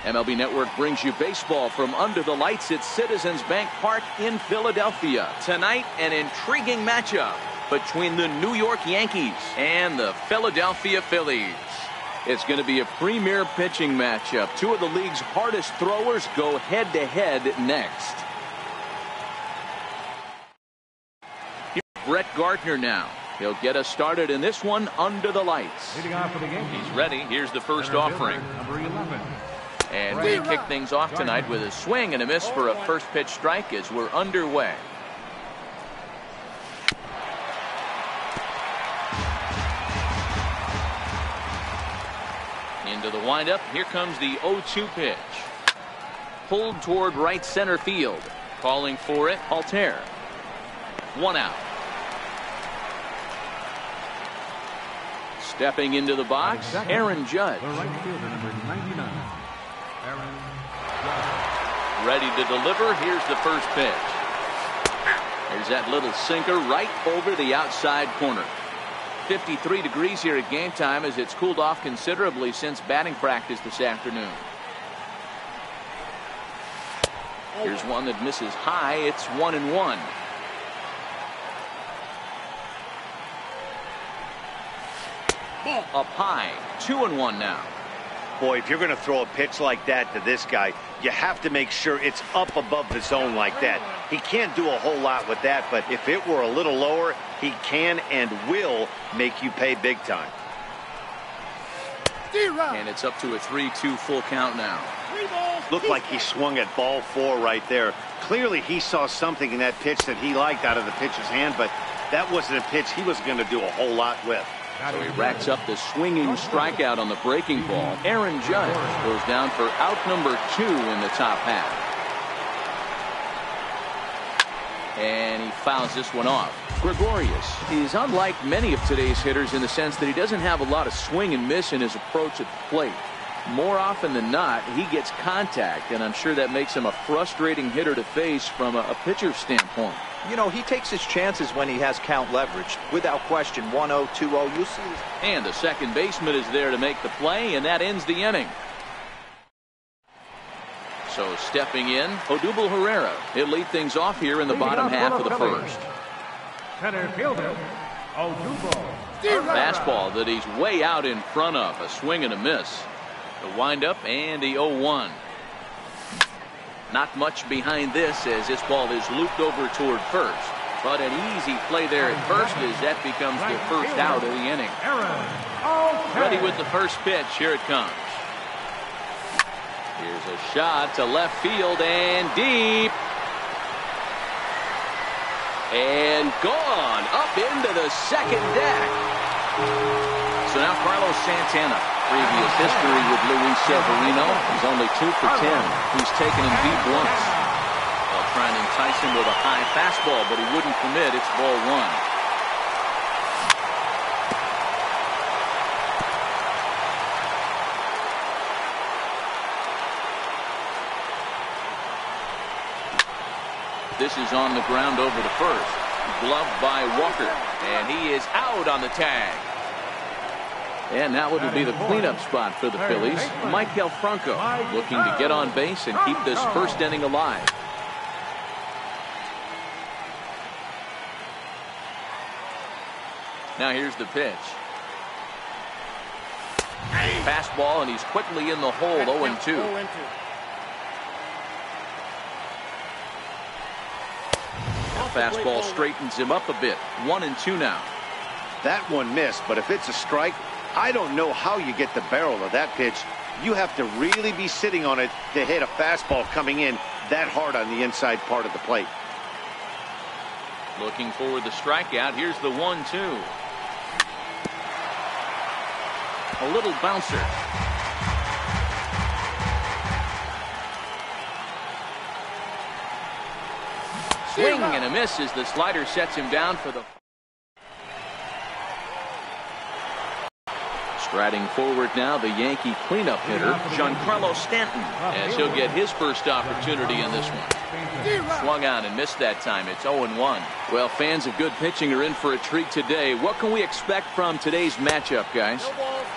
MLB Network brings you baseball from under the lights at Citizens Bank Park in Philadelphia. Tonight, an intriguing matchup between the New York Yankees and the Philadelphia Phillies. It's going to be a premier pitching matchup. Two of the league's hardest throwers go head-to-head next. Here's Brett Gardner now. He'll get us started in this one under the lights. He's ready. Here's the first offering. And we kick things off tonight with a swing and a miss for a first pitch strike as we're underway. Into the windup. Here comes the 0-2 pitch. Pulled toward right center field. Calling for it, Altair. One out. Stepping into the box, Aaron Judge. Ready to deliver. Here's the first pitch. There's that little sinker right over the outside corner. 53 degrees here at game time as it's cooled off considerably since batting practice this afternoon. Here's one that misses high. It's 1-1. Up high, 2-1 now. Boy, if you're going to throw a pitch like that to this guy, you have to make sure it's up above the zone like that. He can't do a whole lot with that, but if it were a little lower, he can and will make you pay big time. And it's up to a 3-2 full count now. Looked like he swung at ball 4 right there. Clearly he saw something in that pitch that he liked out of the pitcher's hand, but that wasn't a pitch he was going to do a whole lot with. So he racks up the swinging strikeout on the breaking ball. Aaron Judge goes down for out number 2 in the top half. And he fouls this one off. Gregorius is unlike many of today's hitters in the sense that he doesn't have a lot of swing and miss in his approach at the plate. More often than not, he gets contact, and I'm sure that makes him a frustrating hitter to face from a pitcher's standpoint. You know, he takes his chances when he has count leverage. Without question, 1-0, 2-0, you see this. And the second baseman is there to make the play, and that ends the inning. So stepping in, Odubel Herrera. He'll lead things off here in the bottom half of the first. Center fielder, Odubel. Fastball that he's way out in front of. A swing and a miss. The windup and the 0-1. Not much behind this as this ball is looped over toward first. But an easy play there at first as that becomes the first out of the inning. Ready with the first pitch. Here it comes. Here's a shot to left field and deep. And gone up into the second deck. So now Carlos Santana. Previous history with Luis Severino. He's only 2 for 10. He's taken him deep once. They'll try and entice him with a high fastball, but he wouldn't commit. It's ball 1. This is on the ground over the first. Gloved by Walker. And he is out on the tag. And now it'll be the cleanup spot for the Phillies. Maikel Franco looking to get on base and keep this first inning alive. Now here's the pitch. Fastball, and he's quickly in the hole, 0-2. Fastball straightens him up a bit. 1-2 now. That one missed, but if it's a strike, I don't know how you get the barrel of that pitch. You have to really be sitting on it to hit a fastball coming in that hard on the inside part of the plate. Looking for the strikeout. Here's the 1-2. A little bouncer. Swing and a miss as the slider sets him down for the... Striding forward now, the Yankee cleanup hitter, Giancarlo Stanton, as he'll get his first opportunity in this one. Swung on and missed that time. It's 0-1. Well, fans of good pitching are in for a treat today. What can we expect from today's matchup, guys?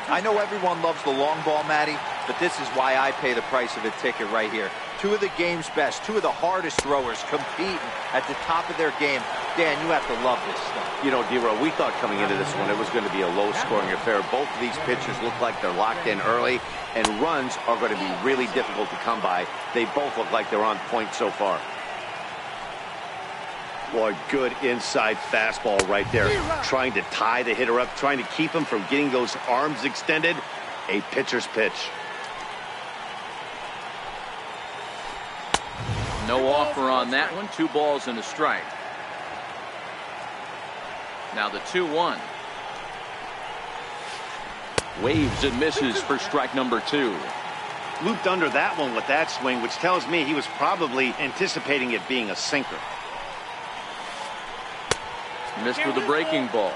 I know everyone loves the long ball, Matty, but this is why I pay the price of a ticket right here. Two of the game's best, two of the hardest throwers competing at the top of their game. Dan, you have to love this stuff. You know, D-Row, we thought coming into this one it was going to be a low-scoring affair. Both of these pitchers look like they're locked in early, and runs are going to be really difficult to come by. They both look like they're on point so far. Boy, good inside fastball right there. Trying to tie the hitter up, trying to keep him from getting those arms extended. A pitcher's pitch. No offer on that one. 2 balls and a strike. Now the 2-1. Waves and misses for strike number 2. Looped under that one with that swing, which tells me he was probably anticipating it being a sinker. Missed with a breaking ball.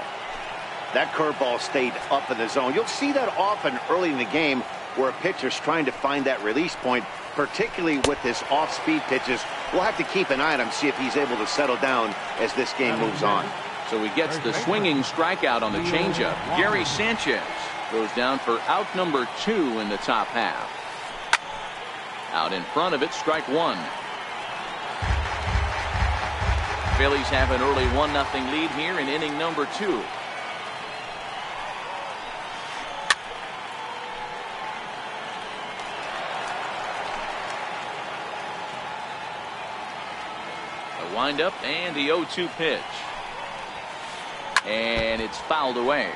That curveball stayed up in the zone. You'll see that often early in the game where a pitcher's trying to find that release point, particularly with his off-speed pitches. We'll have to keep an eye on him, see if he's able to settle down as this game moves on. So he gets the swinging strikeout on the changeup. Gary Sanchez goes down for out number 2 in the top half. Out in front of it, strike 1. Phillies have an early 1-0 lead here in inning number 2. A windup and the 0-2 pitch. And it's fouled away.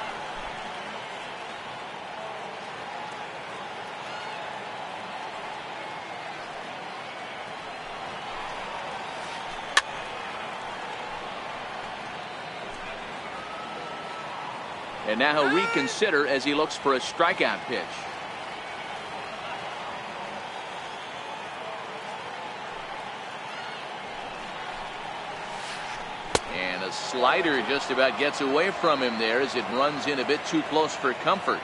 And now he'll reconsider as he looks for a strikeout pitch. And a slider just about gets away from him there as it runs in a bit too close for comfort.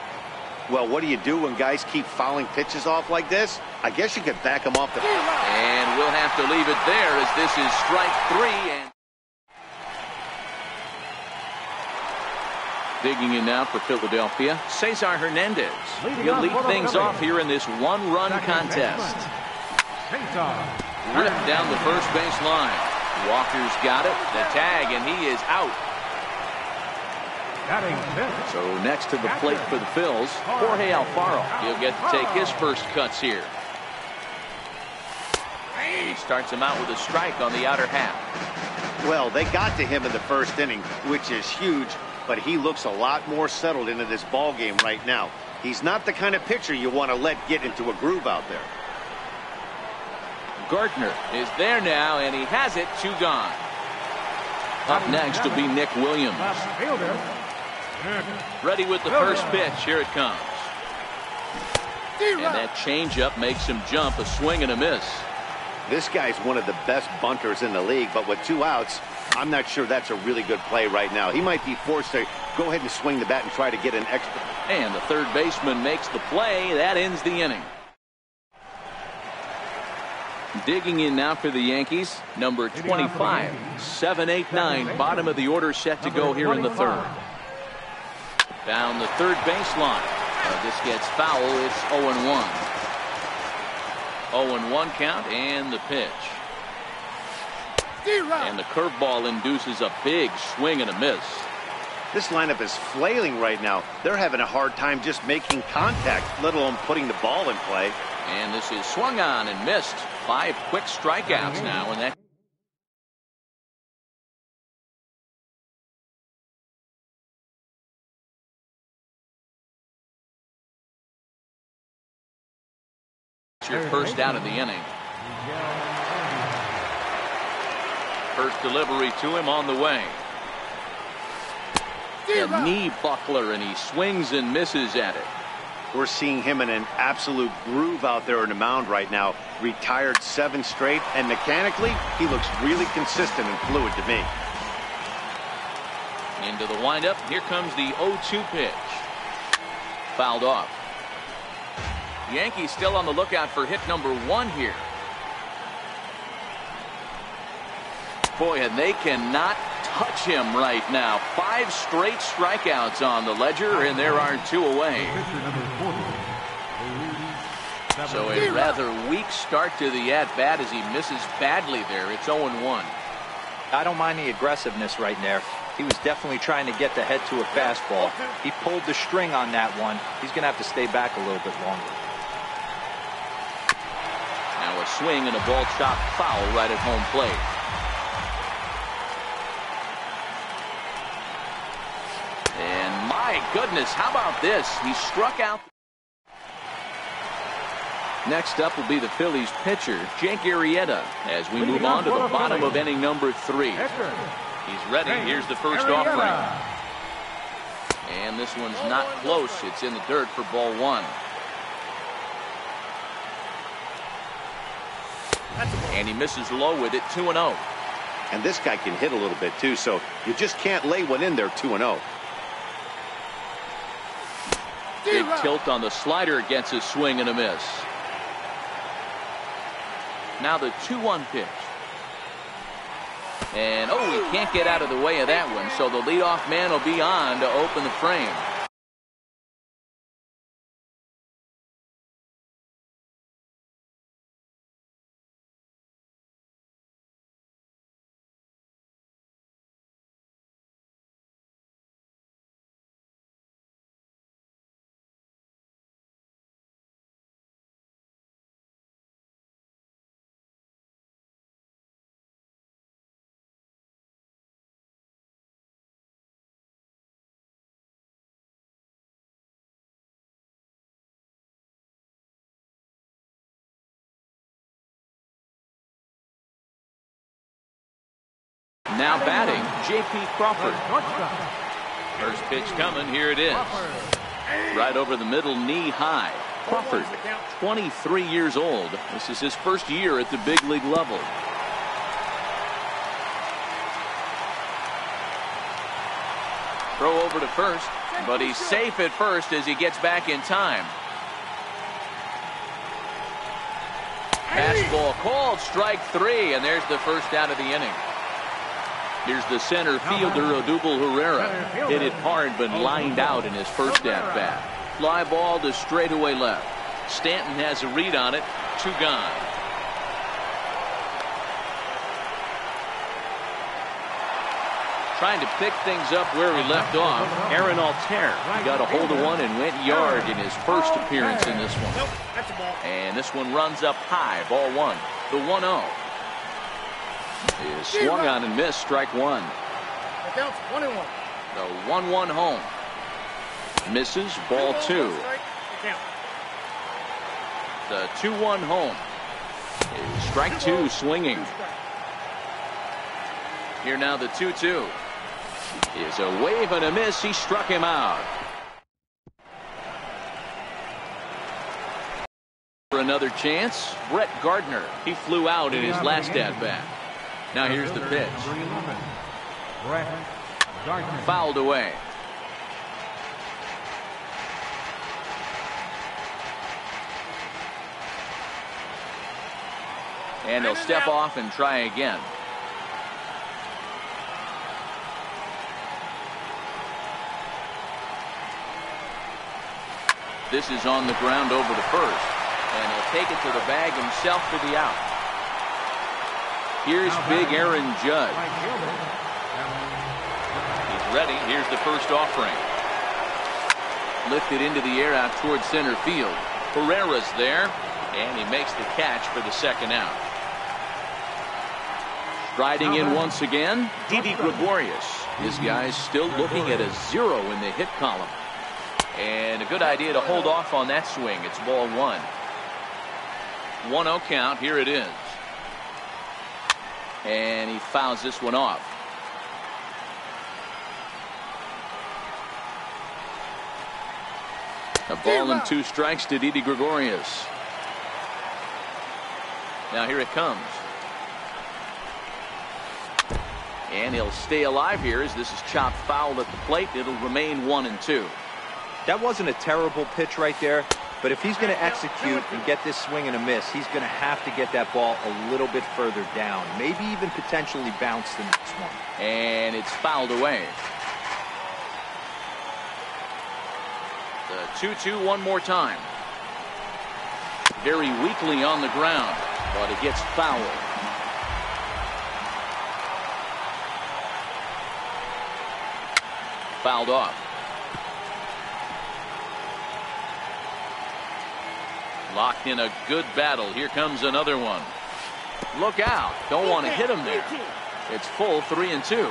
Well, what do you do when guys keep fouling pitches off like this? I guess you could back them off the... And we'll have to leave it there as this is strike 3. And digging in now for Philadelphia, Cesar Hernandez. He'll lead things off here in this 1-run contest. Ripped down the first base line. Walker's got it, the tag, and he is out. So next to the plate for the Phils, Jorge Alfaro. He'll get to take his first cuts here. He starts him out with a strike on the outer half. Well, they got to him in the first inning, which is huge, but he looks a lot more settled into this ball game right now. He's not the kind of pitcher you want to let get into a groove out there. Gardner is there now, and he has it. 2 gone. Up next will be Nick Williams. Ready with the first pitch. Here it comes. And that changeup makes him jump. A swing and a miss. This guy's one of the best bunters in the league, but with 2 outs, I'm not sure that's a really good play right now. He might be forced to go ahead and swing the bat and try to get an extra. And the third baseman makes the play. That ends the inning. Digging in now for the Yankees, number 25. 7-8-9, bottom of the order set to go here in the third. Down the third baseline. This gets foul. It's 0-1. 0-1 count and the pitch. And the curveball induces a big swing and a miss. This lineup is flailing right now. They're having a hard time just making contact, let alone putting the ball in play. And this is swung on and missed. 5 quick strikeouts now, and that your first out of the inning. First delivery to him on the way. A knee buckler, and he swings and misses at it. We're seeing him in an absolute groove out there in the mound right now. Retired 7 straight, and mechanically, he looks really consistent and fluid to me. Into the windup. Here comes the 0-2 pitch. Fouled off. Yankees still on the lookout for hit number 1 here. Boy, and they cannot touch him right now. 5 straight strikeouts on the ledger, and there are 2 away. So a rather weak start to the at-bat as he misses badly there. It's 0-1. I don't mind the aggressiveness right there. He was definitely trying to get the head to a fastball. He pulled the string on that one. He's going to have to stay back a little bit longer. Now a swing and a ball chopped foul right at home plate. And my goodness, how about this? He struck out. Next up will be the Phillies pitcher, Jake Arrieta, as we move on to the bottom of inning number 3. He's ready. Here's the first offering. And this one's not close. It's in the dirt for ball 1. And he misses low with it, 2-0. And this guy can hit a little bit too, so you just can't lay one in there, 2-0. Big tilt on the slider, gets a swing and a miss. Now the 2-1 pitch. And oh, he can't get out of the way of that one, so the leadoff man will be on to open the frame. Now batting, J.P. Crawford. First pitch coming, here it is. Right over the middle, knee high. Crawford, 23 years old. This is his first year at the big league level. Throw over to first, but he's safe at first as he gets back in time. Fastball called, strike 3, and there's the first out of the inning. Here's the center fielder, Odubel Herrera. Hit it hard, but lined out in his first at-bat. Fly ball to straightaway left. Stanton has a read on it. 2 gone. Trying to pick things up where he left off. Aaron Altair. He got a hold of one and went yard in his first appearance in this one. And this one runs up high. Ball 1. The 1-0. Is swung on and missed, strike 1. The 1-1 home. Misses, ball 2. The 2-1 home. Is strike 2, swinging. Here now the 2-2. Is a wave and a miss. He struck him out. For another chance, Brett Gardner. He flew out in his last at-bat. Now here's the pitch. Fouled away. And he'll step off and try again. This is on the ground over to first. And he'll take it to the bag himself for the out. Here's big Aaron Judge. He's ready. Here's the first offering. Lifted into the air out towards center field. Herrera's there, and he makes the catch for the second out. Striding in once again, Didi Gregorius. This guy's still looking at a 0 in the hit column. And a good idea to hold off on that swing. It's ball 1. 1-0 count. Here it is. And he fouls this one off. A ball and 2 strikes to Didi Gregorius. Now here it comes. And he'll stay alive here as this is chopped foul at the plate. It'll remain 1-2. That wasn't a terrible pitch right there, but if he's going to execute and get this swing and a miss, he's going to have to get that ball a little bit further down, maybe even potentially bounce the next one. And it's fouled away. The 2-2 one more time. very weakly on the ground, but it gets fouled. Fouled off. Locked in a good battle. Here comes another one. Look out. Don't want to hit him there. It's full 3-2.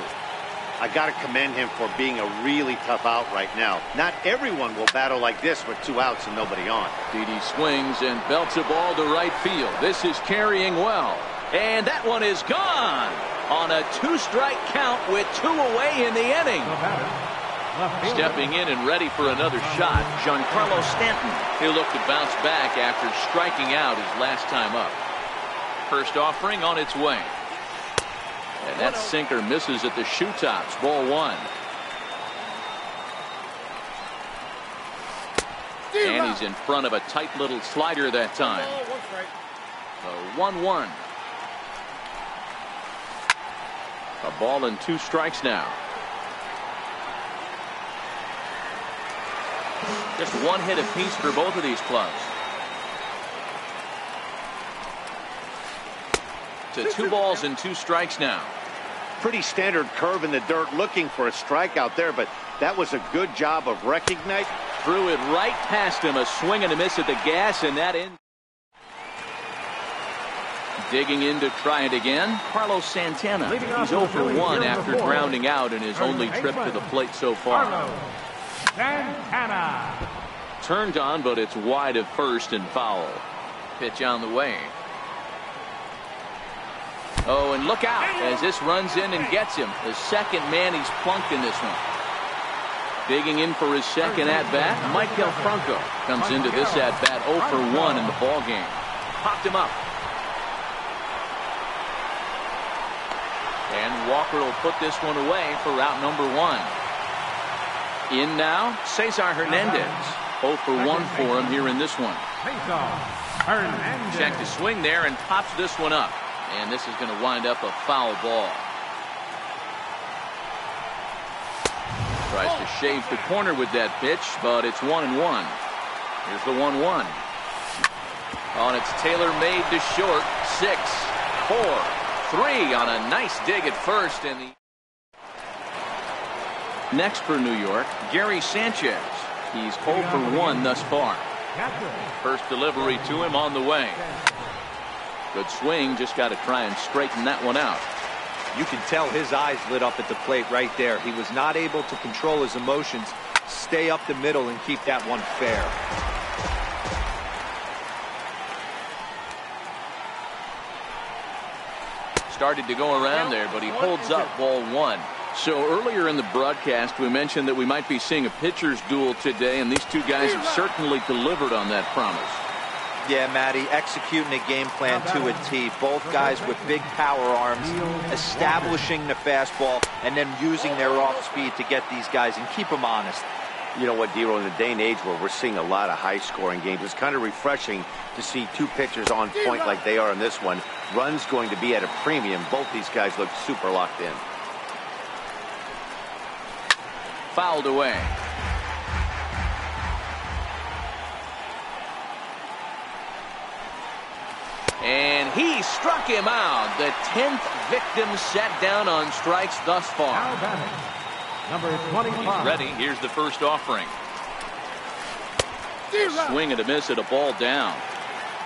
I got to commend him for being a really tough out right now. Not everyone will battle like this with 2 outs and nobody on. Didi swings and belts a ball to right field. This is carrying well. And that one is gone on a 2-strike count with 2 away in the inning. Stepping in and ready for another shot, Giancarlo Stanton. He'll look to bounce back after striking out his last time up. First offering on its way. And that sinker misses at the shoe tops. Ball 1. And he's in front of a tight little slider that time. The 1-1. A ball and 2 strikes now. Just 1 hit apiece for both of these clubs. To 2 balls and 2 strikes now. Pretty standard curve in the dirt, looking for a strikeout there, but that was a good job of recognizing. Threw it right past him. A swing and a miss at the gas, and that in. Digging in to try it again, Carlos Santana. He's 0 for 1 after grounding out in his only trip to the plate so far. Santana. Turned on, but it's wide of first and foul. Pitch on the way. Oh, and look out as this runs in and gets him. The second man he's plunked in this one. Digging in for his second at-bat, Maikel Franco comes into this at-bat 0 for 1 in the ball game. Popped him up. And Walker will put this one away for route number 1. In now, Cesar Hernandez. 0 for 1 for him here in this one. Check the swing there and pops this one up. And this is going to wind up a foul ball. Tries to shave the corner with that pitch, but it's 1-1. Here's the 1-1. Oh, and it's tailor-made to short. 6, 4, 3 on a nice dig at first. And the next for New York, Gary Sanchez. He's 0 for 1 thus far. First delivery to him on the way. Good swing, just got to try and straighten that one out. You can tell his eyes lit up at the plate right there. He was not able to control his emotions, stay up the middle, and keep that one fair. Started to go around there, but he holds up ball 1. So earlier in the broadcast, we mentioned that we might be seeing a pitcher's duel today, and these two guys have certainly delivered on that promise. Yeah, Matty, executing a game plan to a T. Both guys with big power arms, establishing the fastball, and then using their off speed to get these guys and keep them honest. You know what, Dero, in the day and age where we're seeing a lot of high-scoring games, it's kind of refreshing to see 2 pitchers on point like they are in this one. Runs going to be at a premium. Both these guys look super locked in. Fouled away. And he struck him out. The 10th victim set down on strikes thus far. Number 25. Ready. Here's the first offering. Swing and a miss at a ball down.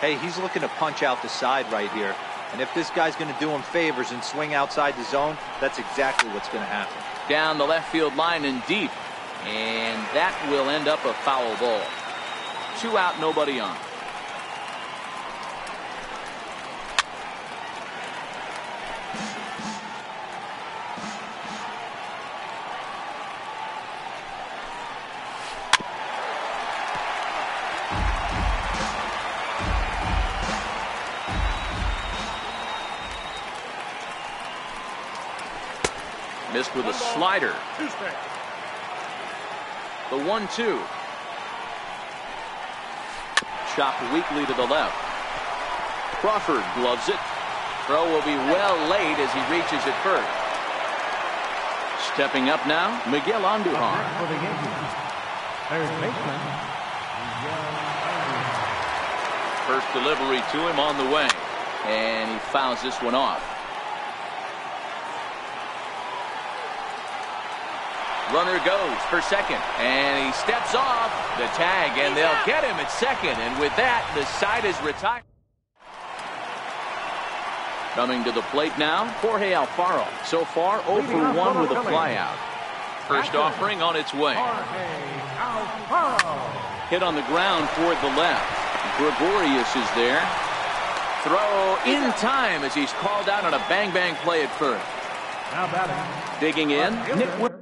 Hey, he's looking to punch out the side right here. And if this guy's going to do him favors and swing outside the zone, that's exactly what's going to happen. Down the left field line and deep. And that will end up a foul ball. 2 out, nobody on. Missed with a slider. The 1-2. Chopped weakly to the left. Crawford gloves it. Throw will be well laid as he reaches it first. Stepping up now, Miguel Andujar. For the Yankees, third baseman, First delivery to him on the way. And he fouls this one off. Runner goes for second. And he steps off the tag. And they'll get him at second. And with that, the side is retired. Coming to the plate now, Jorge Alfaro. So far, 0 for 1 with a flyout. First offering on its way. Hit on the ground toward the left. Gregorius is there. Throw in time as he's called out on a bang-bang play at first. Now batting. Digging in, Nick Williams.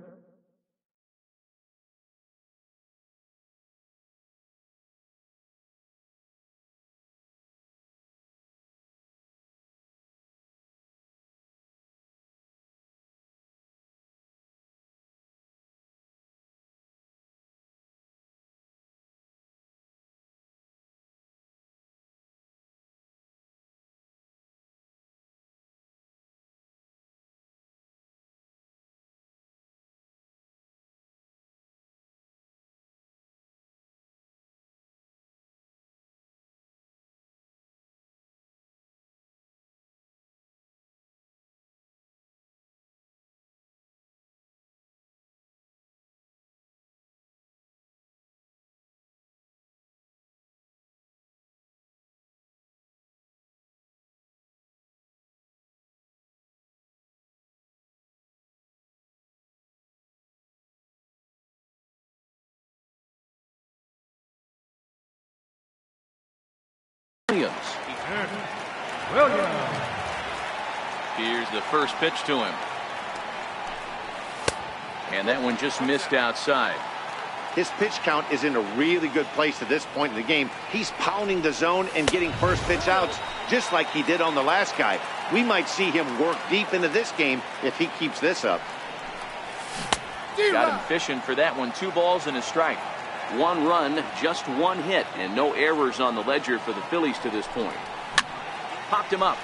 Here's the first pitch to him. And that one just missed outside. His pitch count is in a really good place at this point in the game. He's pounding the zone and getting first pitch outs just like he did on the last guy. We might see him work deep into this game if he keeps this up. Got him fishing for that one. 2 balls and a strike. 1 run, just 1 hit, and no errors on the ledger for the Phillies to this point. Popped him up.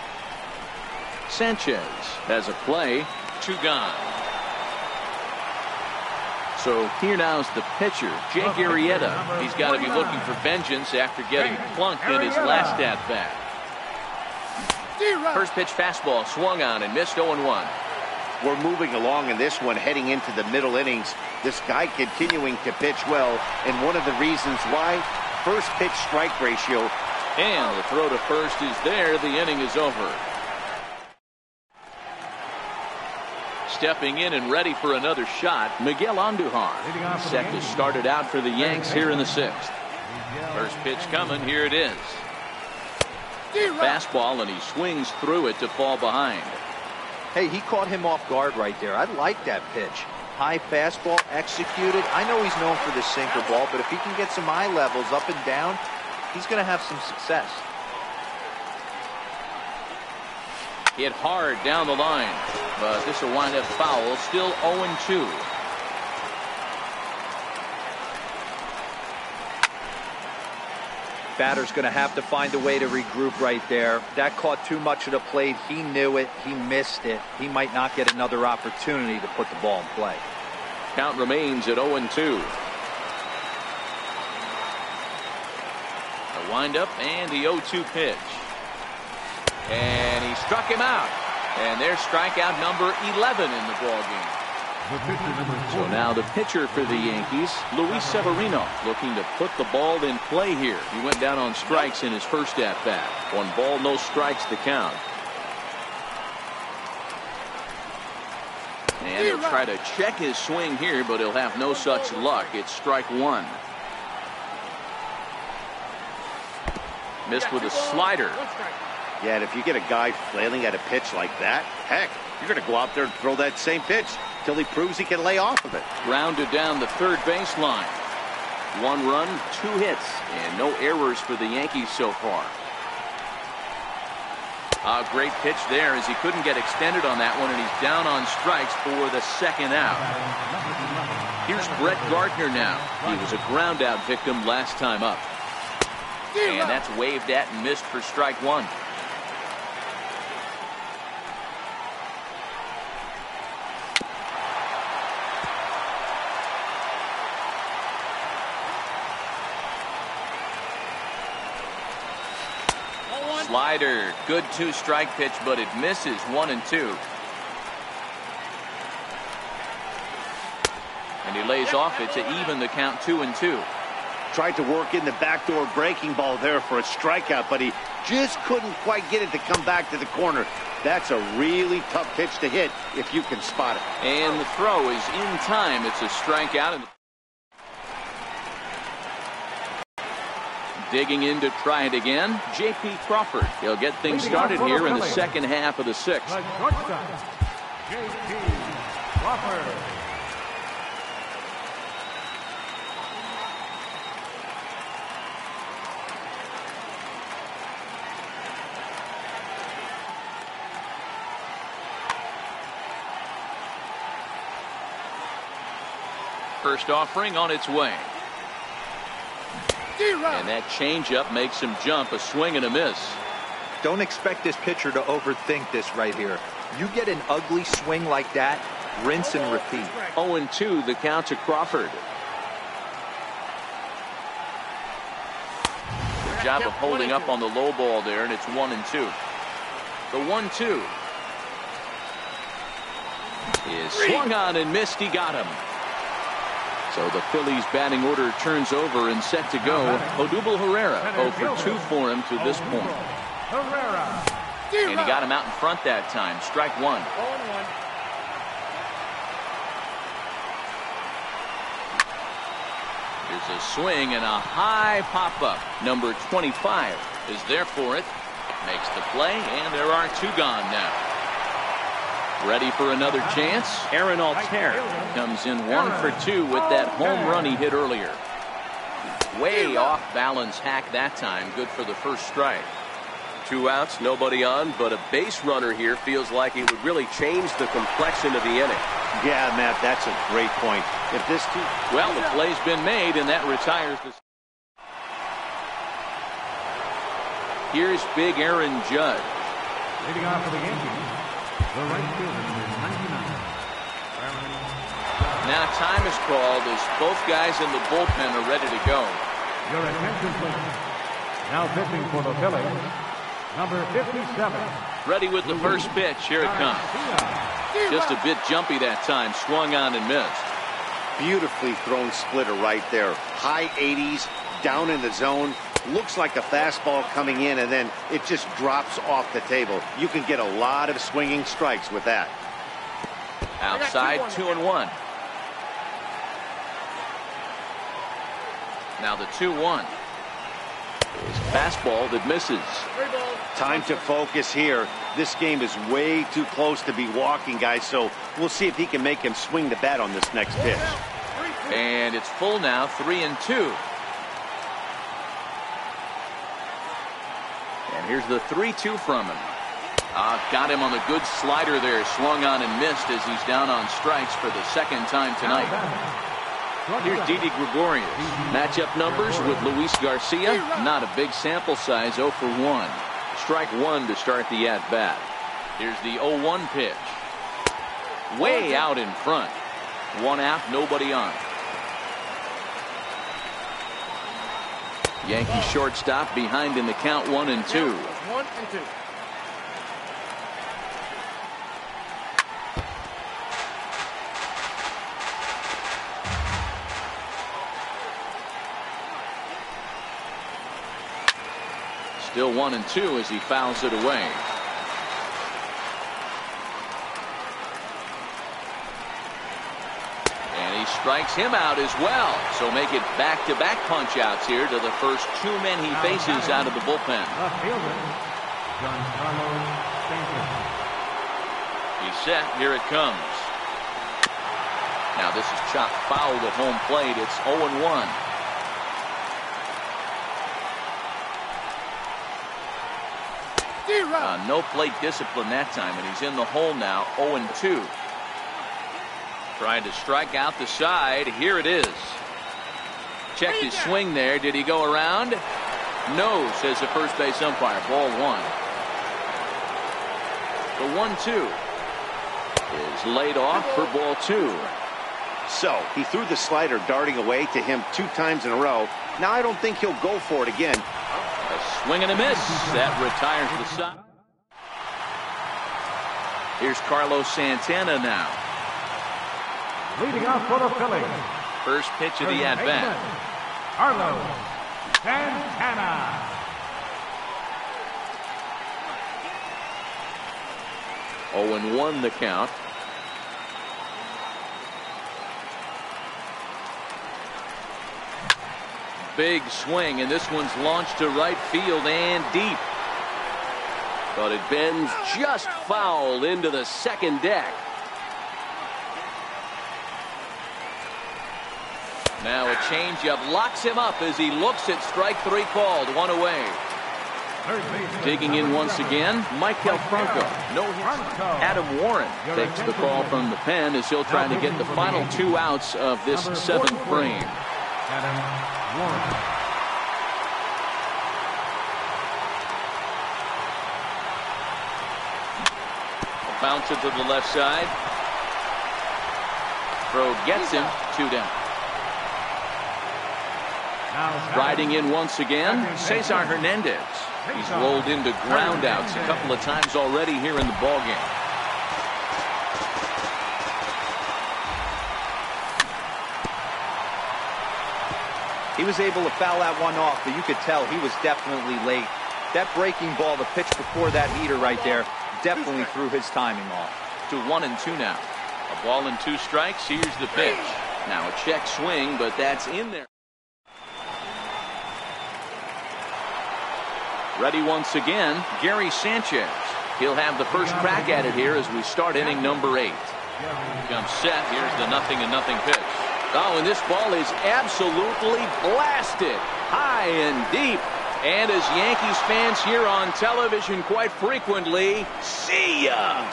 Sanchez has a play. 2 gone. So here now's the pitcher, Jake Arrieta. He's got to be looking for vengeance after getting plunked in his last at-bat. First pitch fastball swung on and missed 0-1. We're moving along in this one, heading into the middle innings. This guy continuing to pitch well, and one of the reasons why, first pitch strike ratio. And the throw to first is there. The inning is over. Stepping in and ready for another shot, Miguel Andujar. Set to start it out for the Yanks here in the 6th. First pitch coming. Here it is. Fastball, and he swings through it to fall behind. Hey, he caught him off guard right there. I like that pitch. High fastball executed. I know he's known for the sinker ball, but if he can get some eye levels up and down, he's going to have some success. Hit hard down the line, but this will wind up foul. Still 0-2. Batter's going to have to find a way to regroup right there. That caught too much of the plate. He knew it. He missed it. He might not get another opportunity to put the ball in play. Count remains at 0-2. The windup and the 0-2 pitch. And he struck him out. And there's strikeout number 11 in the ballgame. So now the pitcher for the Yankees, Luis Severino, looking to put the ball in play here. He went down on strikes in his first at-bat. 1 ball, no strikes to count. And he'll try to check his swing here, but he'll have no such luck. It's strike 1. Missed with a slider. Yeah, and if you get a guy flailing at a pitch like that, heck, you're going to go out there and throw that same pitch till he proves he can lay off of it. Grounded down the third baseline. 1 run, 2 hits, and no errors for the Yankees so far. A great pitch there as he couldn't get extended on that one, and he's down on strikes for the 2nd out. Here's Brett Gardner now. He was a ground out victim last time up. And that's waved at and missed for strike 1. slider. Good 2-strike pitch, but it misses. 1-2. And he lays off it to even the count. 2-2. Tried to work in the backdoor breaking ball there for a strikeout, but he just couldn't quite get it to come back to the corner. That's a really tough pitch to hit if you can spot it. And the throw is in time. It's a strikeout. Digging in to try it again, J.P. Crawford. He'll get things started here in the second half of the sixth. J.P. Crawford. First offering on its way. And that changeup makes him jump. A swing and a miss. Don't expect this pitcher to overthink this right here. You get an ugly swing like that, rinse and repeat. 0-2 the count to Crawford. Good job of holding up on the low ball there, and it's 1-2. The 1-2 is swung on and missed. He got him. So the Phillies batting order turns over and set to go. Odubel Herrera 0 for 2 for him to this point. And he got him out in front that time. Strike one. Here's a swing and a high pop-up. Number 25 is there for it. Makes the play, and there are 2 gone now. Ready for another chance. Aaron Altair comes in 1 for 2 with that home run he hit earlier. Way off balance hack that time. Good for the first strike. 2 outs, nobody on, but a base runner here feels like it would really change the complexion of the inning. Yeah, Matt, that's a great point. If this team... Well, the play's been made, and that retires the... Here's big Aaron Judge. Leading off for the Yankees, the right fielder, number 99. Now time is called as both guys in the bullpen are ready to go. Your attention, please. Now pitching for the Phillies, number 57. Ready with the first pitch. Here it comes. Just a bit jumpy that time. Swung on and missed. Beautifully thrown splitter right there. High 80s, down in the zone. Looks like a fastball coming in, and then it just drops off the table. You can get a lot of swinging strikes with that. Outside, 2-1. Now the 2-1. Fastball that misses. Time to focus here. This game is way too close to be walking, guys, so we'll see if he can make him swing the bat on this next pitch. And it's full now, 3-2. And here's the 3-2 from him. Got him on the good slider there. Swung on and missed as he's down on strikes for the second time tonight. Here's Didi Gregorius. Matchup numbers with Luis Garcia. Not a big sample size, 0 for 1. Strike one to start the at-bat. Here's the 0-1 pitch. Way out in front. 1 out, nobody on. Yankee shortstop behind in the count, 1-2. 1-2. Still 1-2 as he fouls it away. And he strikes him out as well. So make it back-to-back punch-outs here to the first 2 men he faces out of the bullpen. He's set. Here it comes. Now this is chopped foul at home plate. It's 0-1. No plate discipline that time, and he's in the hole now. 0-2. Trying to strike out the side. Here it is. Checked his swing there. Did he go around? No, says the first base umpire. Ball 1. The 1-2 is laid off for ball 2. So he threw the slider darting away to him 2 times in a row. Now I don't think he'll go for it again. A swing and a miss. That retires the side. Here's Carlos Santana now. Leading off for the Phillies. First pitch of the at-bat. Carlos Santana. 0-1 the count. Big swing, and this one's launched to right field and deep. But it bends just foul into the second deck. Now a changeup locks him up as he looks at strike three called. One away. Digging in once again, Michael Franco. No hits. Adam Warren takes the call from the pen as he'll try to get the final 2 outs of this 7th frame. Adam Warren. Bounce it to the left side. Throw gets him. 2 down. Riding in once again, Cesar Hernandez. He's rolled into groundouts a couple of times already here in the ballgame. He was able to foul that one off, but you could tell he was definitely late. That breaking ball, the pitch before that heater right there, definitely threw his timing off. To 1-2 now. A ball and 2 strikes. Here's the pitch. Now a check swing, but that's in there. Ready once again, Gary Sanchez. He'll have the first crack at it here as we start inning number 8. Comes set. Here's the 0-0 pitch. Oh, and this ball is absolutely blasted high and deep. And as Yankees fans hear on television quite frequently, see ya!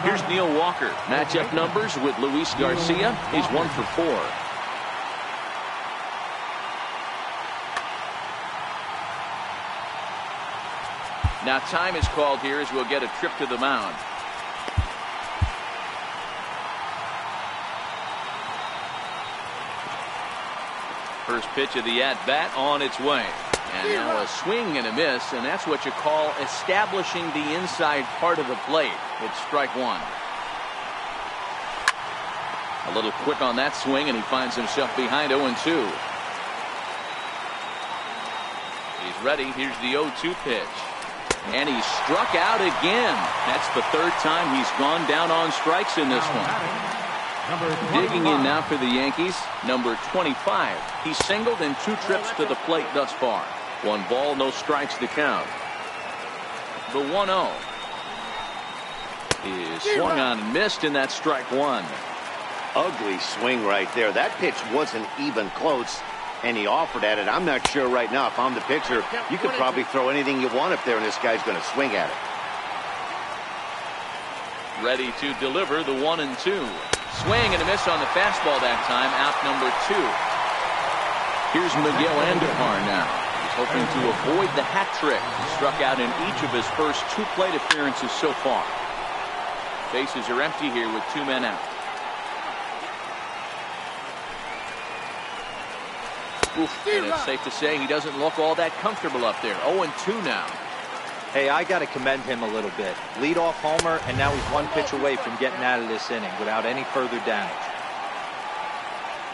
Here's Neil Walker. Matchup numbers with Luis Garcia. He's 1 for 4. Now time is called here as we'll get a trip to the mound. First pitch of the at-bat on its way. And now a swing and a miss, and that's what you call establishing the inside part of the plate. It's strike 1. A little quick on that swing, and he finds himself behind 0-2. He's ready. Here's the 0-2 pitch. And he struck out again. That's the 3rd time he's gone down on strikes in this one. Digging in now for the Yankees, number 25. He's singled in 2 trips to the plate thus far. 1 ball, no strikes to count. The 1-0 is swung on and missed, and that's strike 1. Ugly swing right there. That pitch wasn't even close, and he offered at it. I'm not sure right now if I'm the pitcher. You could probably throw anything you want up there, and this guy's going to swing at it. Ready to deliver the 1-2. Swing and a miss on the fastball that time. Out number 2. Here's Miguel Andujar now. He's hoping to avoid the hat trick. He struck out in each of his first 2 plate appearances so far. Bases are empty here with 2 men out. Oof, and it's safe to say he doesn't look all that comfortable up there. 0-2 now. Hey, I got to commend him a little bit. Leadoff homer, and now he's 1 pitch away from getting out of this inning without any further damage.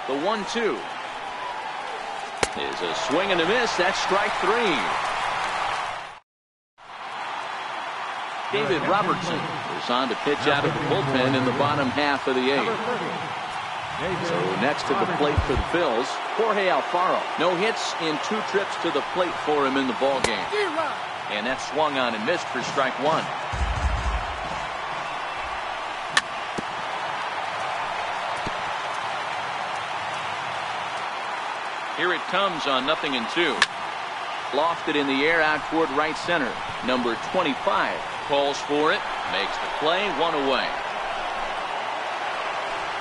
The 1-2 is a swing and a miss. That's strike 3. David Robertson is on to pitch out of the bullpen in the bottom half of the 8th. So next to the plate for the Phils, Jorge Alfaro. No hits in 2 trips to the plate for him in the ballgame. And that swung on and missed for strike 1. Here it comes on 0-2. Lofted in the air out toward right center. Number 25 calls for it, makes the play, 1 away.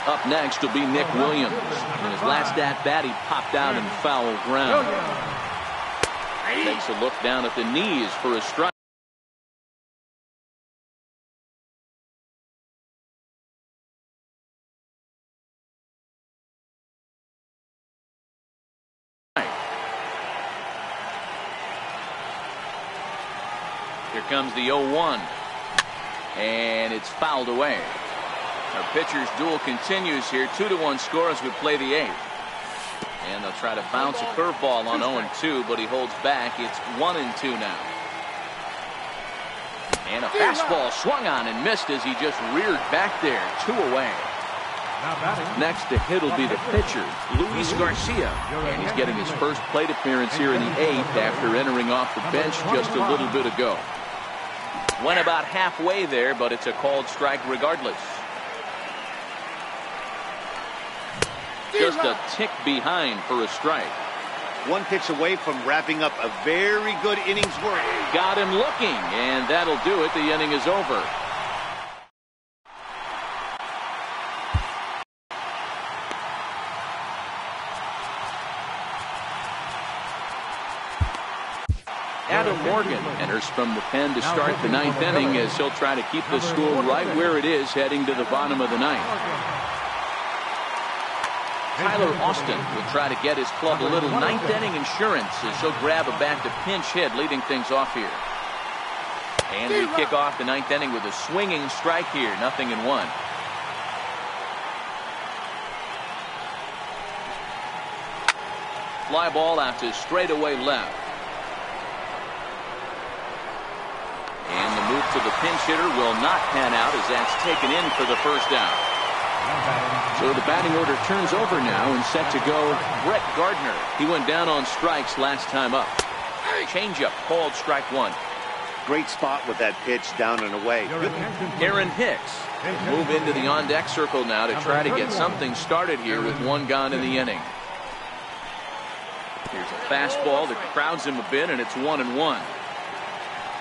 Up next will be Nick Williams. In his last at-bat, he popped out in foul ground. Takes a look down at the knees for a strike. Here comes the 0-1. And it's fouled away. Our pitcher's duel continues here. 2-1 score as we play the 8th. And they'll try to bounce a curveball on 0-2, but he holds back. It's 1-2 now. And a fastball swung on and missed as he just reared back there. 2 away. Next to hit will be the pitcher, Luis Garcia. And he's getting his first plate appearance here in the 8th after entering off the bench just a little bit ago. Went about halfway there, but it's a called strike regardless. Just a tick behind for a strike. One pitch away from wrapping up a very good inning's work. Got him looking, and that'll do it. The inning is over. Adam Morgan enters from the pen to start the 9th inning as he'll try to keep the score right where it is heading to the bottom of the 9th. Tyler Austin will try to get his club a little 9th inning insurance as he'll grab a bat to pinch hit, leading things off here. And we kick off the 9th inning with a swinging strike here, 0-1. Fly ball out to straightaway left. And the move to the pinch hitter will not pan out as that's taken in for the first out. So the batting order turns over now and set to go Brett Gardner. He went down on strikes last time up. Changeup called strike 1. Great spot with that pitch down and away. Aaron Hicks will move into the on-deck circle now to try to get something started here with 1 gone in the inning. Here's a fastball that crowds him a bit, and it's 1-1.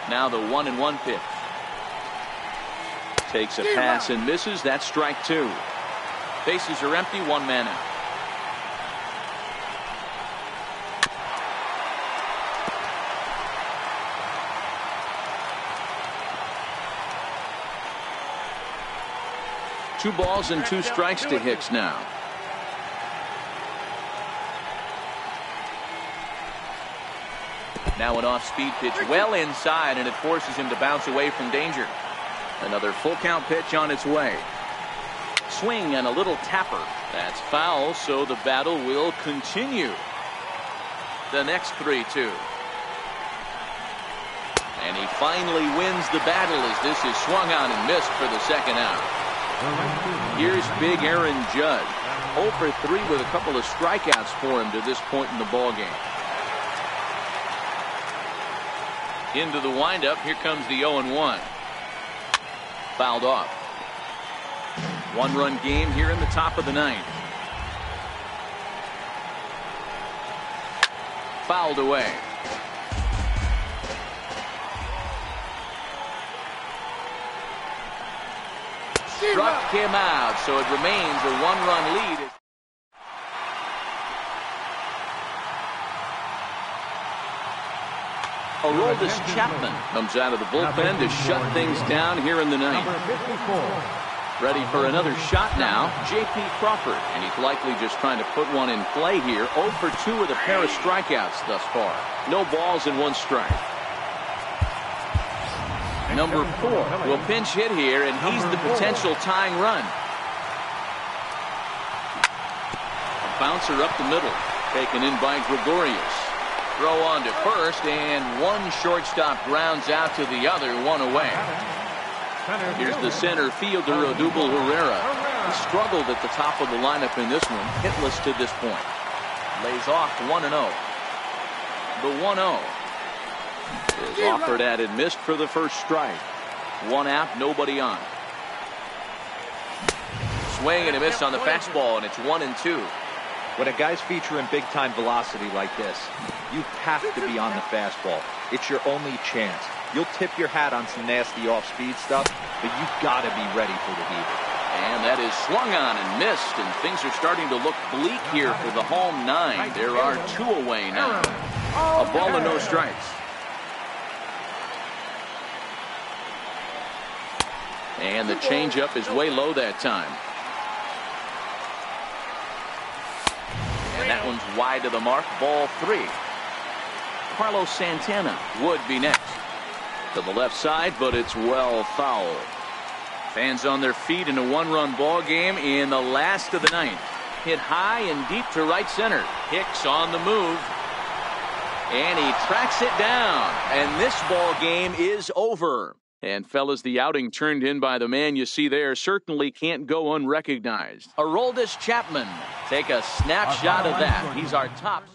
Now the 1-1 pitch. Takes a pass and misses. That's strike 2. Bases are empty. 1 man out. Two balls and 2 strikes to Hicks now. Now an off-speed pitch well inside, and it forces him to bounce away from danger. Another full count pitch on its way. Swing and a little tapper. That's foul, so the battle will continue. The next 3-2. And he finally wins the battle as this is swung on and missed for the second out. Here's big Aaron Judge. 0 for 3 with a couple of strikeouts for him to this point in the ballgame. Into the windup. Here comes the 0-1. Fouled off. 1-run game here in the top of the 9th. Fouled away. Struck him out, so it remains a 1-run lead. Aroldis Chapman comes out of the bullpen to shut things down here in the 9th. Ready for another shot now, J.P. Crawford, and he's likely just trying to put one in play here. 0 for 2 with a pair of strikeouts thus far. No balls and 1 strike. Number 4 will pinch hit here, and he's the potential tying run. A bouncer up the middle, taken in by Gregorius. Throw on to first, and 1 shortstop grounds out to the other, 1 away. Here's the center fielder, Odubel Herrera. He struggled at the top of the lineup in this one, hitless to this point. Lays off 1-0. The 1-0 is offered at and missed for the first strike. 1 out, nobody on. Swing and a miss on the fastball, and it's 1-2. When a guy's featuring big-time velocity like this, you have to be on the fastball. It's your only chance. You'll tip your hat on some nasty off-speed stuff, but you've got to be ready for the heater. And that is swung on and missed, and things are starting to look bleak here for the home 9. There are 2 away now. A ball and no strikes. And the changeup is way low that time. And that one's wide to the mark. Ball 3. Carlos Santana would be next. To the left side, but it's well fouled. Fans on their feet in a one-run ball game in the last of the ninth. Hit high and deep to right center. Hicks on the move. And he tracks it down. And this ball game is over. And fellas, the outing turned in by the man you see there certainly can't go unrecognized. Aroldis Chapman. Take a snapshot of that. He's our top.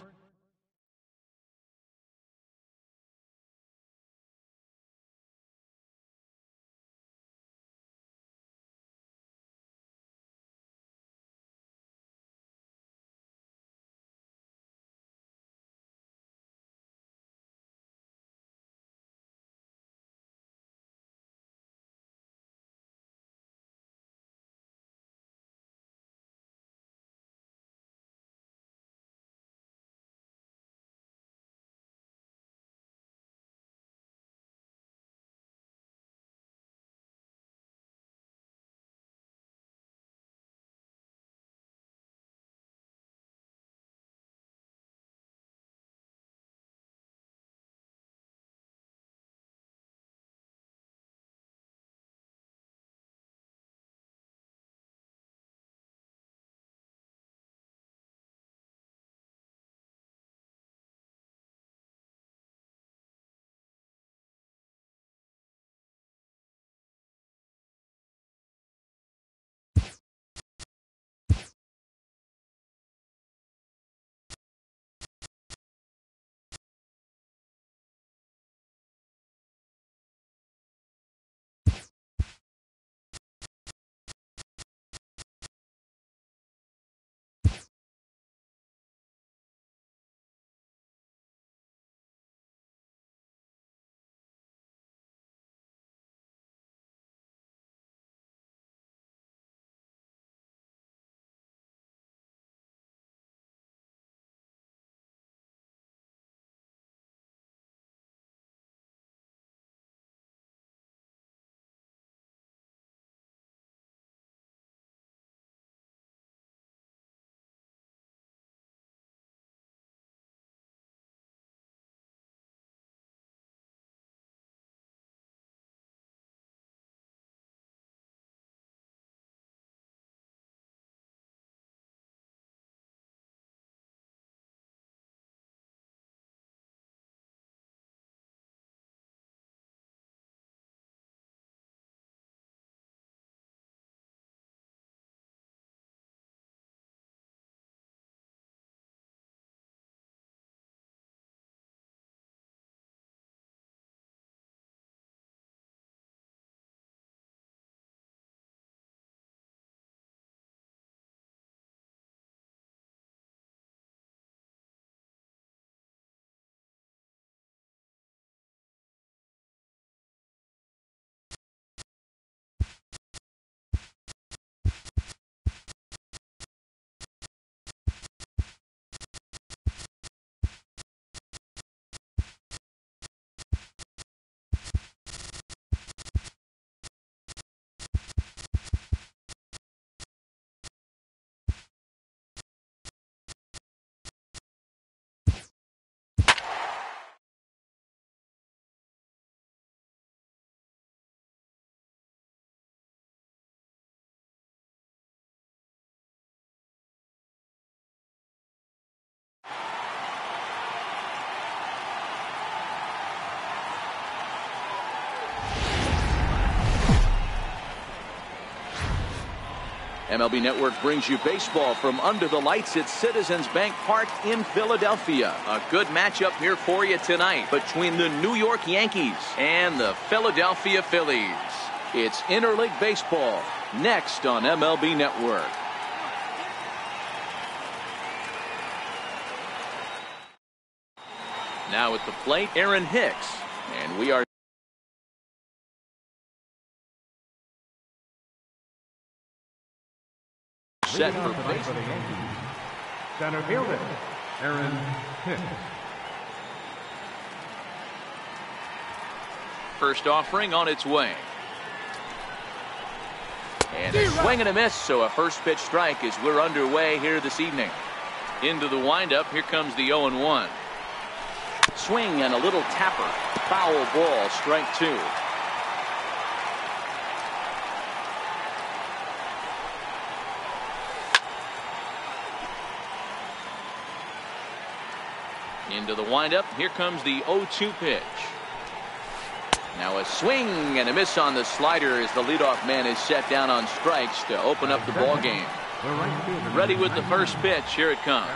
MLB Network brings you baseball from under the lights at Citizens Bank Park in Philadelphia. A good matchup here for you tonight between the New York Yankees and the Philadelphia Phillies. It's interleague baseball next on MLB Network. Now at the plate, Aaron Hicks, and we are set for base. Center fielder, Aaron Hicks. First offering on its way. And a swing and a miss, so a first pitch strike as we're underway here this evening. Into the windup, here comes the 0-1. Swing and a little tapper. Foul ball, strike 2. Into the windup. Here comes the 0-2 pitch. Now a swing and a miss on the slider as the leadoff man is set down on strikes to open up the ball game. Ready with the first pitch. Here it comes.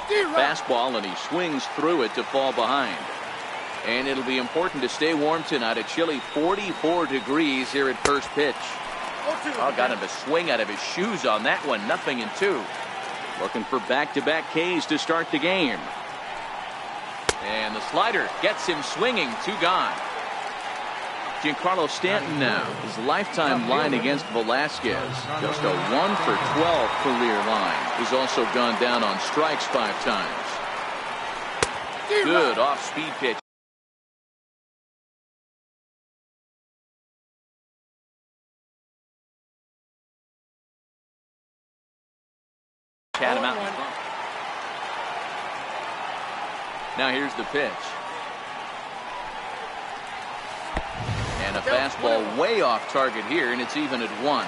Fastball, and he swings through it to fall behind. And it'll be important to stay warm tonight. A chilly 44 degrees here at first pitch. Oh, got him a swing out of his shoes on that one. 0-2. Looking for back-to-back Ks to start the game. And the slider gets him swinging. 2 gone. Giancarlo Stanton now. His lifetime line against Velasquez. Just a 1 for 12 career line. He's also gone down on strikes 5 times. Good off-speed pitch. Had him out in front. Now here's the pitch. And a fastball way off target here, and it's even at 1.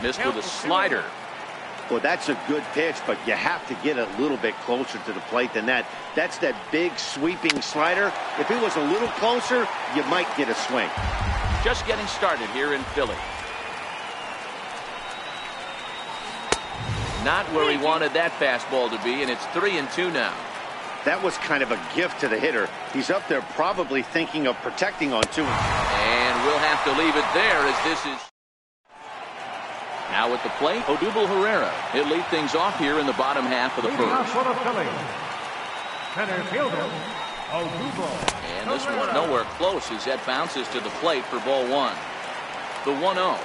Missed with a slider. Well, that's a good pitch, but you have to get a little bit closer to the plate than that. That's that big sweeping slider. If it was a little closer, you might get a swing. Just getting started here in Philly. Not where he wanted that fastball to be, and it's 3-2 now. That was kind of a gift to the hitter. He's up there probably thinking of protecting on 2. And we'll have to leave it there as this is. Now at the plate, Odubel Herrera. He'll lead things off here in the bottom half of the first. Center fielder, Odubel. And this one nowhere close as that bounces to the plate for ball 1. The 1-0.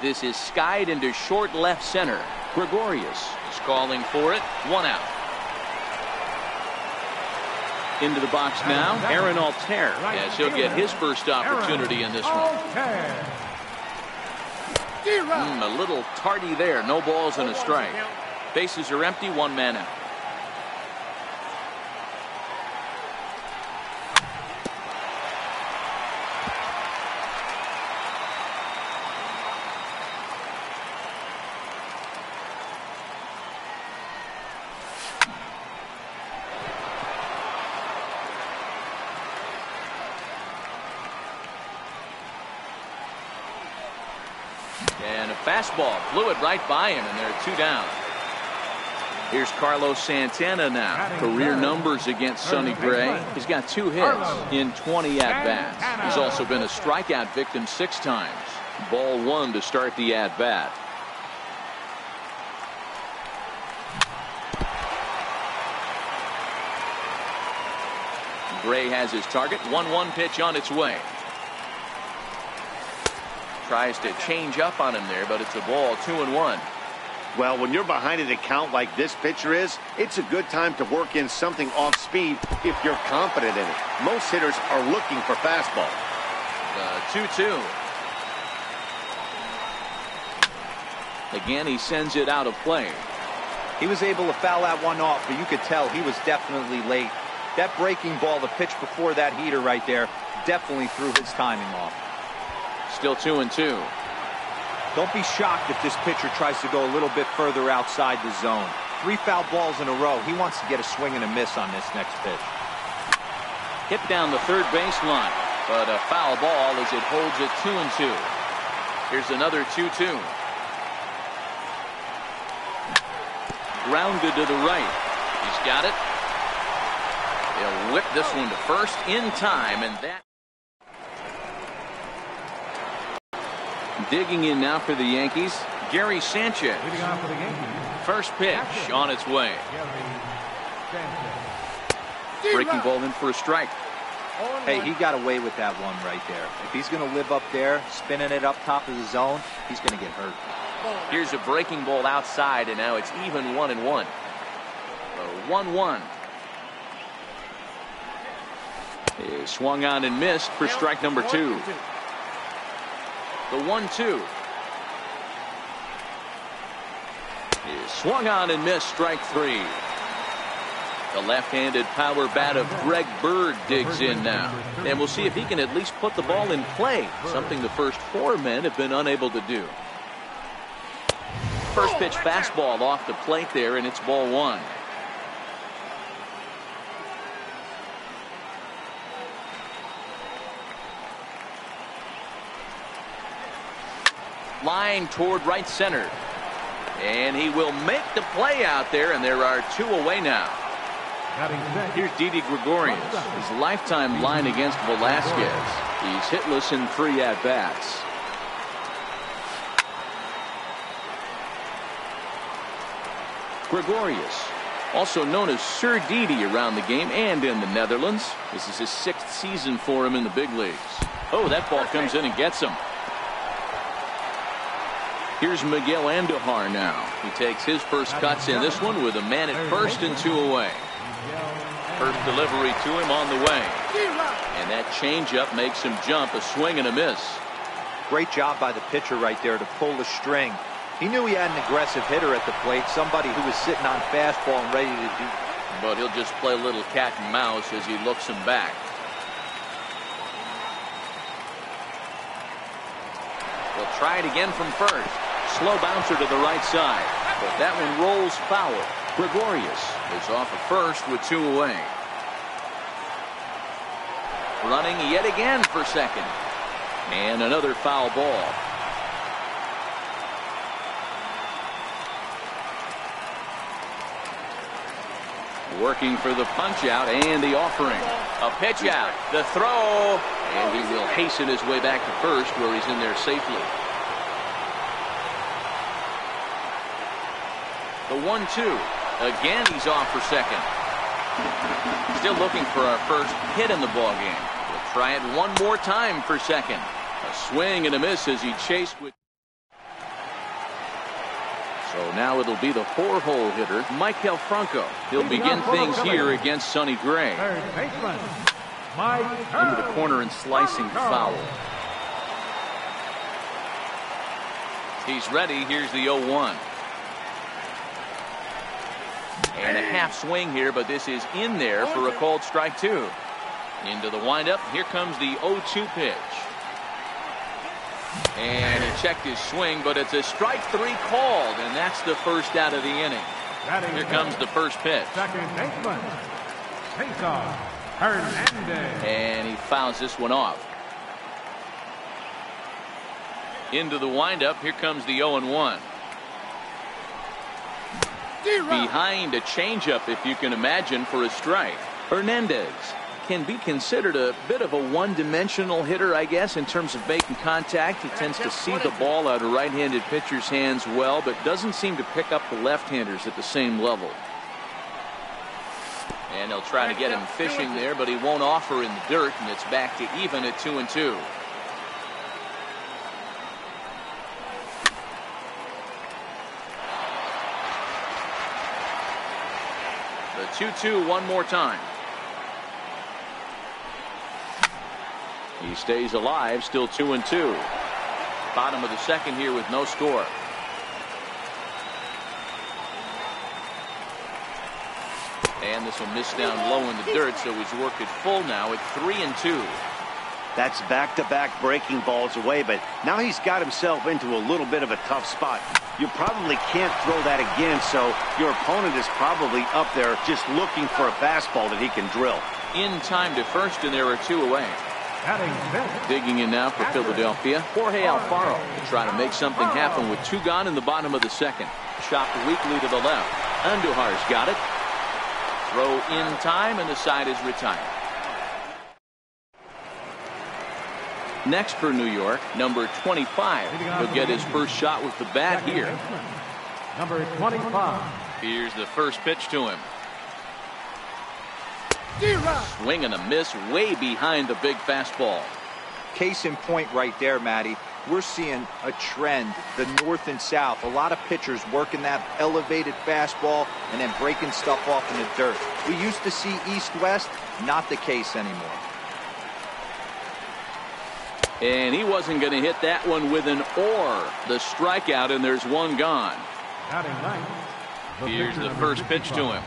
This is skied into short left center. Gregorius is calling for it. 1 out. Into the box now, Aaron Altair. Yes, he'll get his first opportunity in this one. A little tardy there. No balls and a strike. Bases are empty. 1 man out. And a fastball blew it right by him, and they're 2 down. Here's Carlos Santana now. Career numbers against Sonny Gray. He's got 2 hits in 20 at-bats. He's also been a strikeout victim 6 times. Ball 1 to start the at-bat. Gray has his target. 1-1 pitch on its way. Tries to change up on him there, but it's a ball. 2-1. Well, when you're behind an account like this pitcher is, it's a good time to work in something off speed if you're confident in it. Most hitters are looking for fastball. 2-2. Again, he sends it out of play. He was able to foul that one off, but you could tell he was definitely late. That breaking ball, the pitch before that heater right there, definitely threw his timing off. Still 2-2. Don't be shocked if this pitcher tries to go a little bit further outside the zone. 3 foul balls in a row. He wants to get a swing and a miss on this next pitch. Hit down the third baseline, but a foul ball as it holds it 2-2. Here's another 2-2. Grounded to the right. He's got it. He'll whip this one to first in time, and that. Digging in now for the Yankees, Gary Sanchez. First pitch on its way. Breaking ball in for a strike. Hey, he got away with that one right there. If he's going to live up there, spinning it up top of the zone, he's going to get hurt. Here's a breaking ball outside, and now it's even 1-1. 1-1. He swung on and missed for strike number 2. The 1-2. Is swung on and missed. Strike 3. The left-handed power bat of Greg Bird digs in now. And we'll see if he can at least put the ball in play, something the first 4 men have been unable to do. First pitch fastball off the plate there, and it's ball 1. Line toward right center. And he will make the play out there, and there are 2 away now. Here's Didi Gregorius, his lifetime line against Velasquez. He's hitless in 3 at-bats. Gregorius, also known as Sir Didi around the game and in the Netherlands. This is his 6th season for him in the big leagues. Oh, that ball comes in and gets him. Here's Miguel Andujar now. He takes his first cuts in this one with a man at first and 2 away. First delivery to him on the way. And that changeup makes him jump. A swing and a miss. Great job by the pitcher right there to pull the string. He knew he had an aggressive hitter at the plate, somebody who was sitting on fastball and ready to do. But he'll just play a little cat and mouse as he looks him back. He'll try it again from first. Slow bouncer to the right side. But that one rolls foul. Gregorius is off at first with 2 away. Running yet again for second. And another foul ball. Working for the punch out and the offering. A pitch out. The throw. And he will hasten his way back to first, where he's in there safely. The 1-2. Again, he's off for second. Still looking for our first hit in the ballgame. We'll try it one more time for second. A swing and a miss as he chased with. So now it'll be the 4-hole hitter, Maikel Franco. He'll begin things here against Sonny Gray. Into the corner and slicing foul. He's ready. Here's the 0-1. And a half swing here, but this is in there for a called strike 2. Into the windup. Here comes the 0-2 pitch. And he checked his swing, but it's a strike 3 called, and that's the first out of the inning. Here comes the first pitch. And he fouls this one off. Into the windup. Here comes the 0-1. Behind a changeup, if you can imagine, for a strike. Hernandez can be considered a bit of a one-dimensional hitter, I guess, in terms of making contact. He tends to see the ball out of right-handed pitchers' hands well, but doesn't seem to pick up the left-handers at the same level. And they'll try to get him fishing there, but he won't offer in the dirt, and it's back to even at 2-2. The 2-2 one more time. He stays alive, still 2-2. Bottom of the second here with no score. And this will miss down low in the dirt, so he's worked it full now at 3-2. That's back-to-back breaking balls away, but now he's got himself into a little bit of a tough spot. You probably can't throw that again, so your opponent is probably up there just looking for a fastball that he can drill. In time to first, and there are 2 away. Digging in now for Philadelphia, Jorge Alfaro to try to make something happen with 2 gone in the bottom of the second. Chopped weakly to the left. Andujar's got it. Throw in time, and the side is retired. Next for New York, number 25. He'll get his first shot with the bat here. Number 25. Here's the first pitch to him. Swing and a miss way behind the big fastball. Case in point right there, Matty. We're seeing a trend, the north and south. A lot of pitchers working that elevated fastball and then breaking stuff off in the dirt. We used to see east-west, not the case anymore. And he wasn't going to hit that one with an or. The strikeout, and there's one gone. Batting ninth, Here's pitcher the number first pitch to 55, him.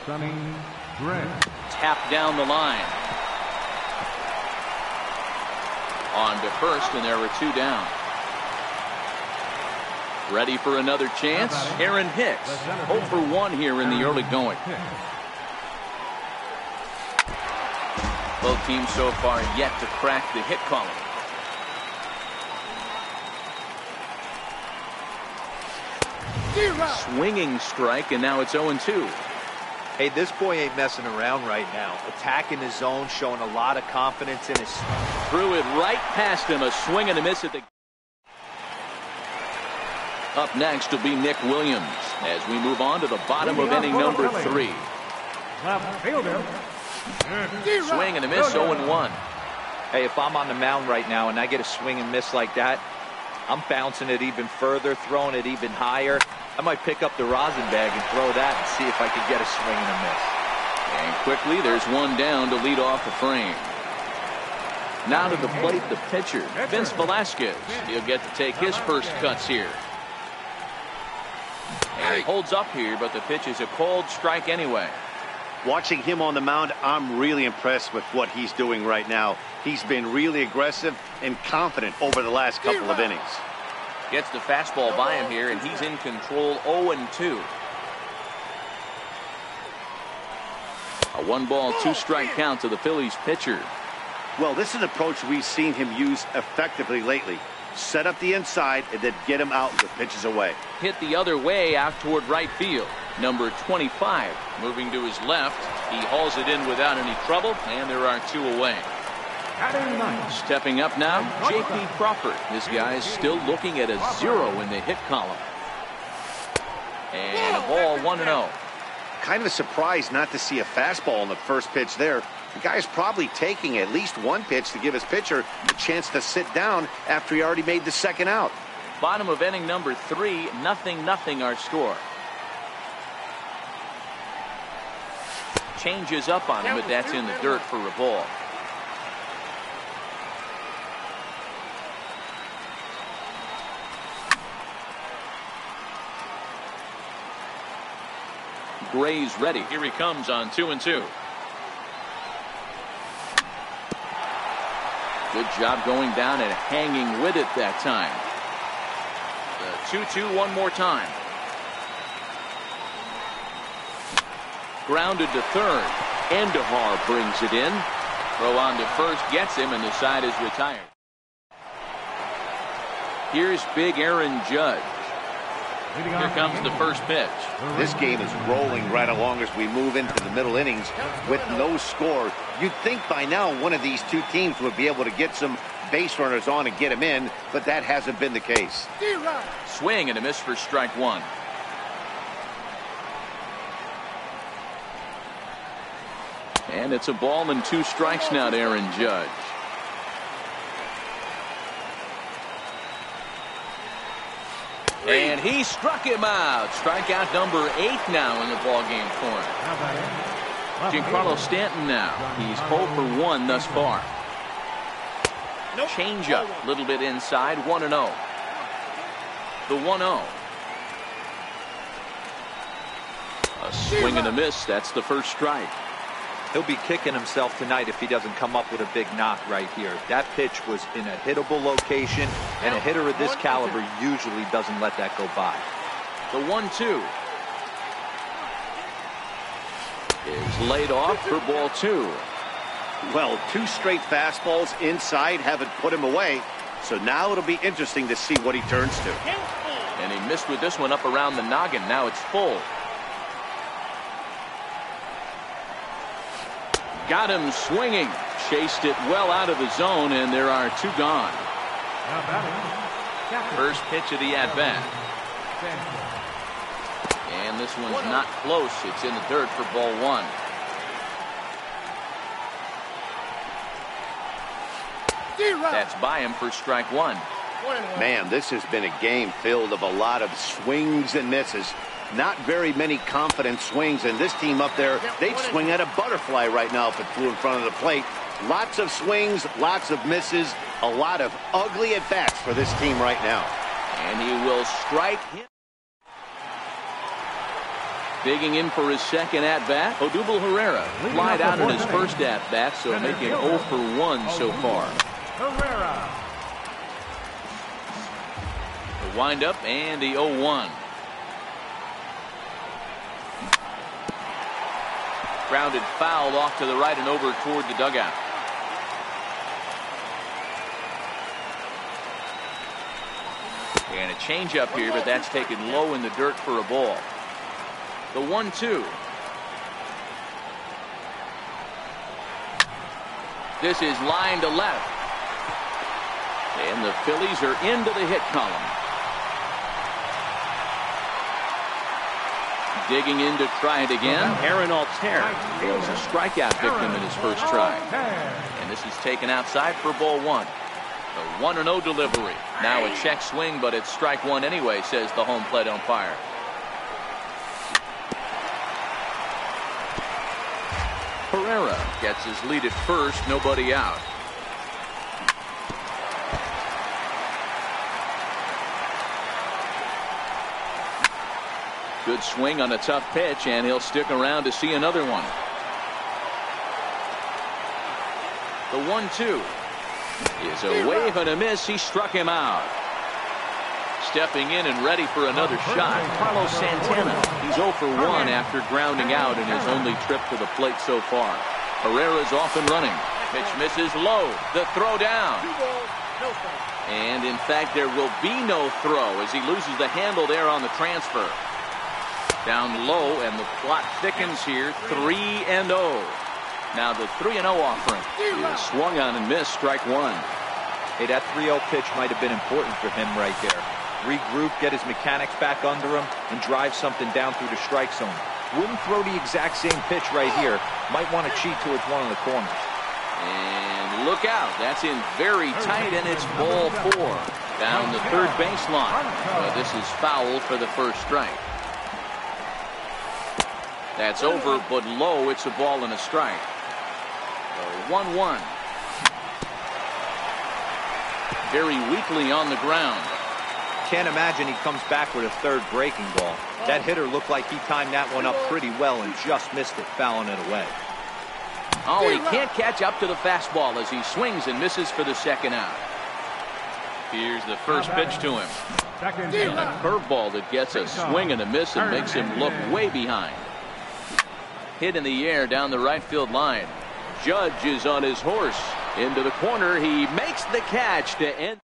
Sonny Gray. Tapped down the line. On to first, and there were two down. Ready for another chance? Aaron Hicks. 0 for 1 here in the early going. Both teams so far yet to crack the hit column. Swinging strike, and now it's 0-2. Hey, this boy ain't messing around right now. Attacking his zone, showing a lot of confidence in his. Threw it right past him. A swing and a miss at the. Up next will be Nick Williams as we move on to the bottom of inning number 3. Left fielder. Swing and a miss, 0-1. Hey, if I'm on the mound right now and I get a swing and miss like that, I'm bouncing it even further, throwing it even higher. I might pick up the rosin bag and throw that and see if I can get a swing and a miss. And quickly, there's one down to lead off the frame. Now to the plate, the pitcher, Vince Velasquez. He'll get to take his first cuts here. And he holds up here, but the pitch is a called strike anyway. Watching him on the mound, I'm really impressed with what he's doing right now. He's been really aggressive and confident over the last couple of innings. Gets the fastball by him here, and he's in control, 0-2. A 1-ball, 2-strike count to the Phillies pitcher. Well, this is an approach we've seen him use effectively lately. Set up the inside and then get him out with pitches away. Hit the other way out toward right field. Number 25 moving to his left. He hauls it in without any trouble, and there are two away. Stepping up now, J.P. Crawford. This guy's still looking at a 0 in the hit column. And a ball, 1-0. Kind of a surprise not to see a fastball on the first pitch there. The guy's probably taking at least one pitch to give his pitcher a chance to sit down after he already made the second out. Bottom of inning number 3, 0-0 our score. Changes up on him, but that's in the dirt for a ball. Gray's ready. Here he comes on 2-2. Good job going down and hanging with it that time. The 2-2 one more time. Grounded to third. Endahar brings it in. Throw on to first gets him, and the side is retired. Here's big Aaron Judge. Here comes the first pitch. This game is rolling right along as we move into the middle innings with no score. You'd think by now one of these two teams would be able to get some base runners on and get them in, but that hasn't been the case. Swing and a miss for strike one. And it's a ball and 2 strikes now to Aaron Judge. And he struck him out. Strikeout number 8 now in the ballgame corner. Giancarlo Stanton now. He's 0 for 1 thus far. Change up, a little bit inside, 1-0. The 1-0. A swing and a miss. That's the first strike. He'll be kicking himself tonight if he doesn't come up with a big knock right here. That pitch was in a hittable location, and a hitter of this caliber usually doesn't let that go by. The 1-2 is laid off for ball 2. Well, 2 straight fastballs inside haven't put him away, so now it'll be interesting to see what he turns to. And he missed with this one up around the noggin. Now it's full. Got him swinging. Chased it well out of the zone, and there are 2 gone. First pitch of the at-bat. And this one's not close. It's in the dirt for ball 1. That's by him for strike 1. Man, this has been a game filled of a lot of swings and misses. Not very many confident swings, and this team up there, they'd swing at a butterfly right now if it flew in front of the plate. Lots of swings, lots of misses, a lot of ugly at-bats for this team right now. And he will strike him. Digging in for his second at-bat, Odubel Herrera flied out in his first at-bat, so making 0 for 1 so far. Herrera. The windup and the 0-1. Grounded foul off to the right and over toward the dugout. And a changeup here, but that's taken low in the dirt for a ball. The 1-2. This is line to left. And the Phillies are into the hit column. Digging in to try it again. Aaron Altair was a strikeout victim in his first try. And this is taken outside for ball 1. The 1-0 delivery. Now a check swing, but it's strike 1 anyway, says the home plate umpire. Herrera gets his lead at first, nobody out. Good swing on a tough pitch, and he'll stick around to see another one. The 1-2 is a wave and a miss. He struck him out. Stepping in and ready for another shot, Carlos Santana. He's 0 for 1 after grounding out in his only trip to the plate so far. Herrera's off and running. Pitch misses low. The throw down. And in fact, there will be no throw as he loses the handle there on the transfer. Down low, and the plot thickens here. 3-0. Now the 3-0 offering is swung on and missed. Strike 1. Hey, that 3-0 pitch might have been important for him right there. Regroup, get his mechanics back under him, and drive something down through the strike zone. Wouldn't throw the exact same pitch right here. Might want to cheat towards one of the corners. And look out. That's in very tight, and it's ball 4 down the third baseline. This is foul for the first strike. That's over, but low. It's a ball and a strike. 1-1. Very weakly on the ground. Can't imagine he comes back with a third breaking ball. That hitter looked like he timed that one up pretty well and just missed it, fouling it away. Oh, he can't catch up to the fastball as he swings and misses for the second out. Here's the first pitch to him. And a curveball that gets a swing and a miss and makes him look way behind. Hit in the air down the right field line. Judge is on his horse. Into the corner. He makes the catch to end.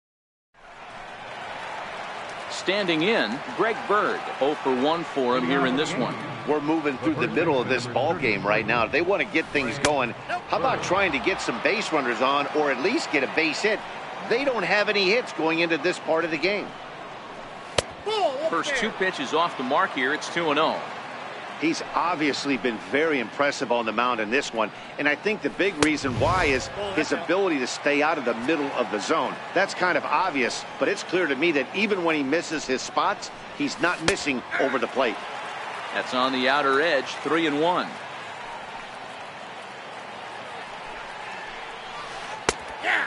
Standing in, Greg Bird. 0 for 1 for him here in this one. We're moving through the middle of this ball game right now. If they want to get things going, how about trying to get some base runners on or at least get a base hit? They don't have any hits going into this part of the game. First 2 pitches off the mark here. It's 2-0. He's obviously been very impressive on the mound in this one, and I think the big reason why is his ability to stay out of the middle of the zone. That's kind of obvious, but it's clear to me that even when he misses his spots, he's not missing over the plate. That's on the outer edge. 3-1.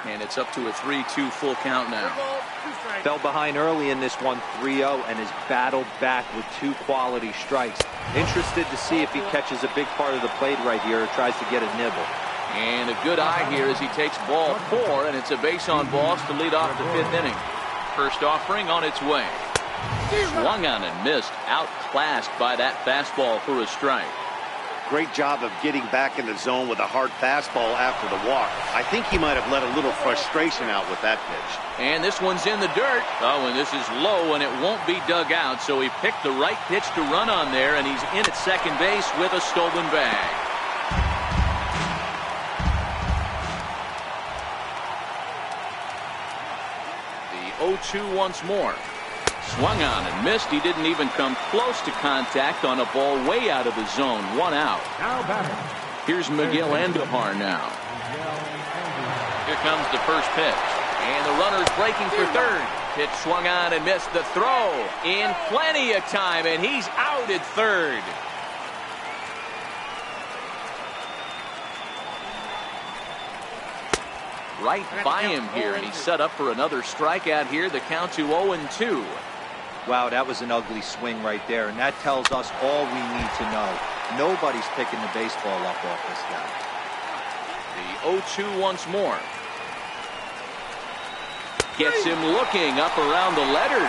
And it's up to a 3-2 full count now. Fell behind early in this one, 3-0, and has battled back with 2 quality strikes. Interested to see if he catches a big part of the plate right here or tries to get a nibble. And a good eye here as he takes ball 4, and it's a base on balls to lead off the 5th inning. First offering on its way. Swung on and missed. Outclassed by that fastball for a strike. Great job of getting back in the zone with a hard fastball after the walk. I think he might have let a little frustration out with that pitch. And this one's in the dirt. Oh, and this is low, and it won't be dug out. So he picked the right pitch to run on there, and he's in at second base with a stolen bag. The 0-2 once more. Swung on and missed. He didn't even come close to contact on a ball way out of the zone. 1 out. Here's Miguel Andujar now. Here comes the first pitch. And the runner's breaking for third. Pitch swung on and missed. The throw in plenty of time, and he's out at third. right by him here, and he's set up for another strikeout here. The count to 0-2. Wow, that was an ugly swing right there, and that tells us all we need to know. Nobody's picking the baseball up off this guy. The 0-2 once more. Gets him looking up around the letters.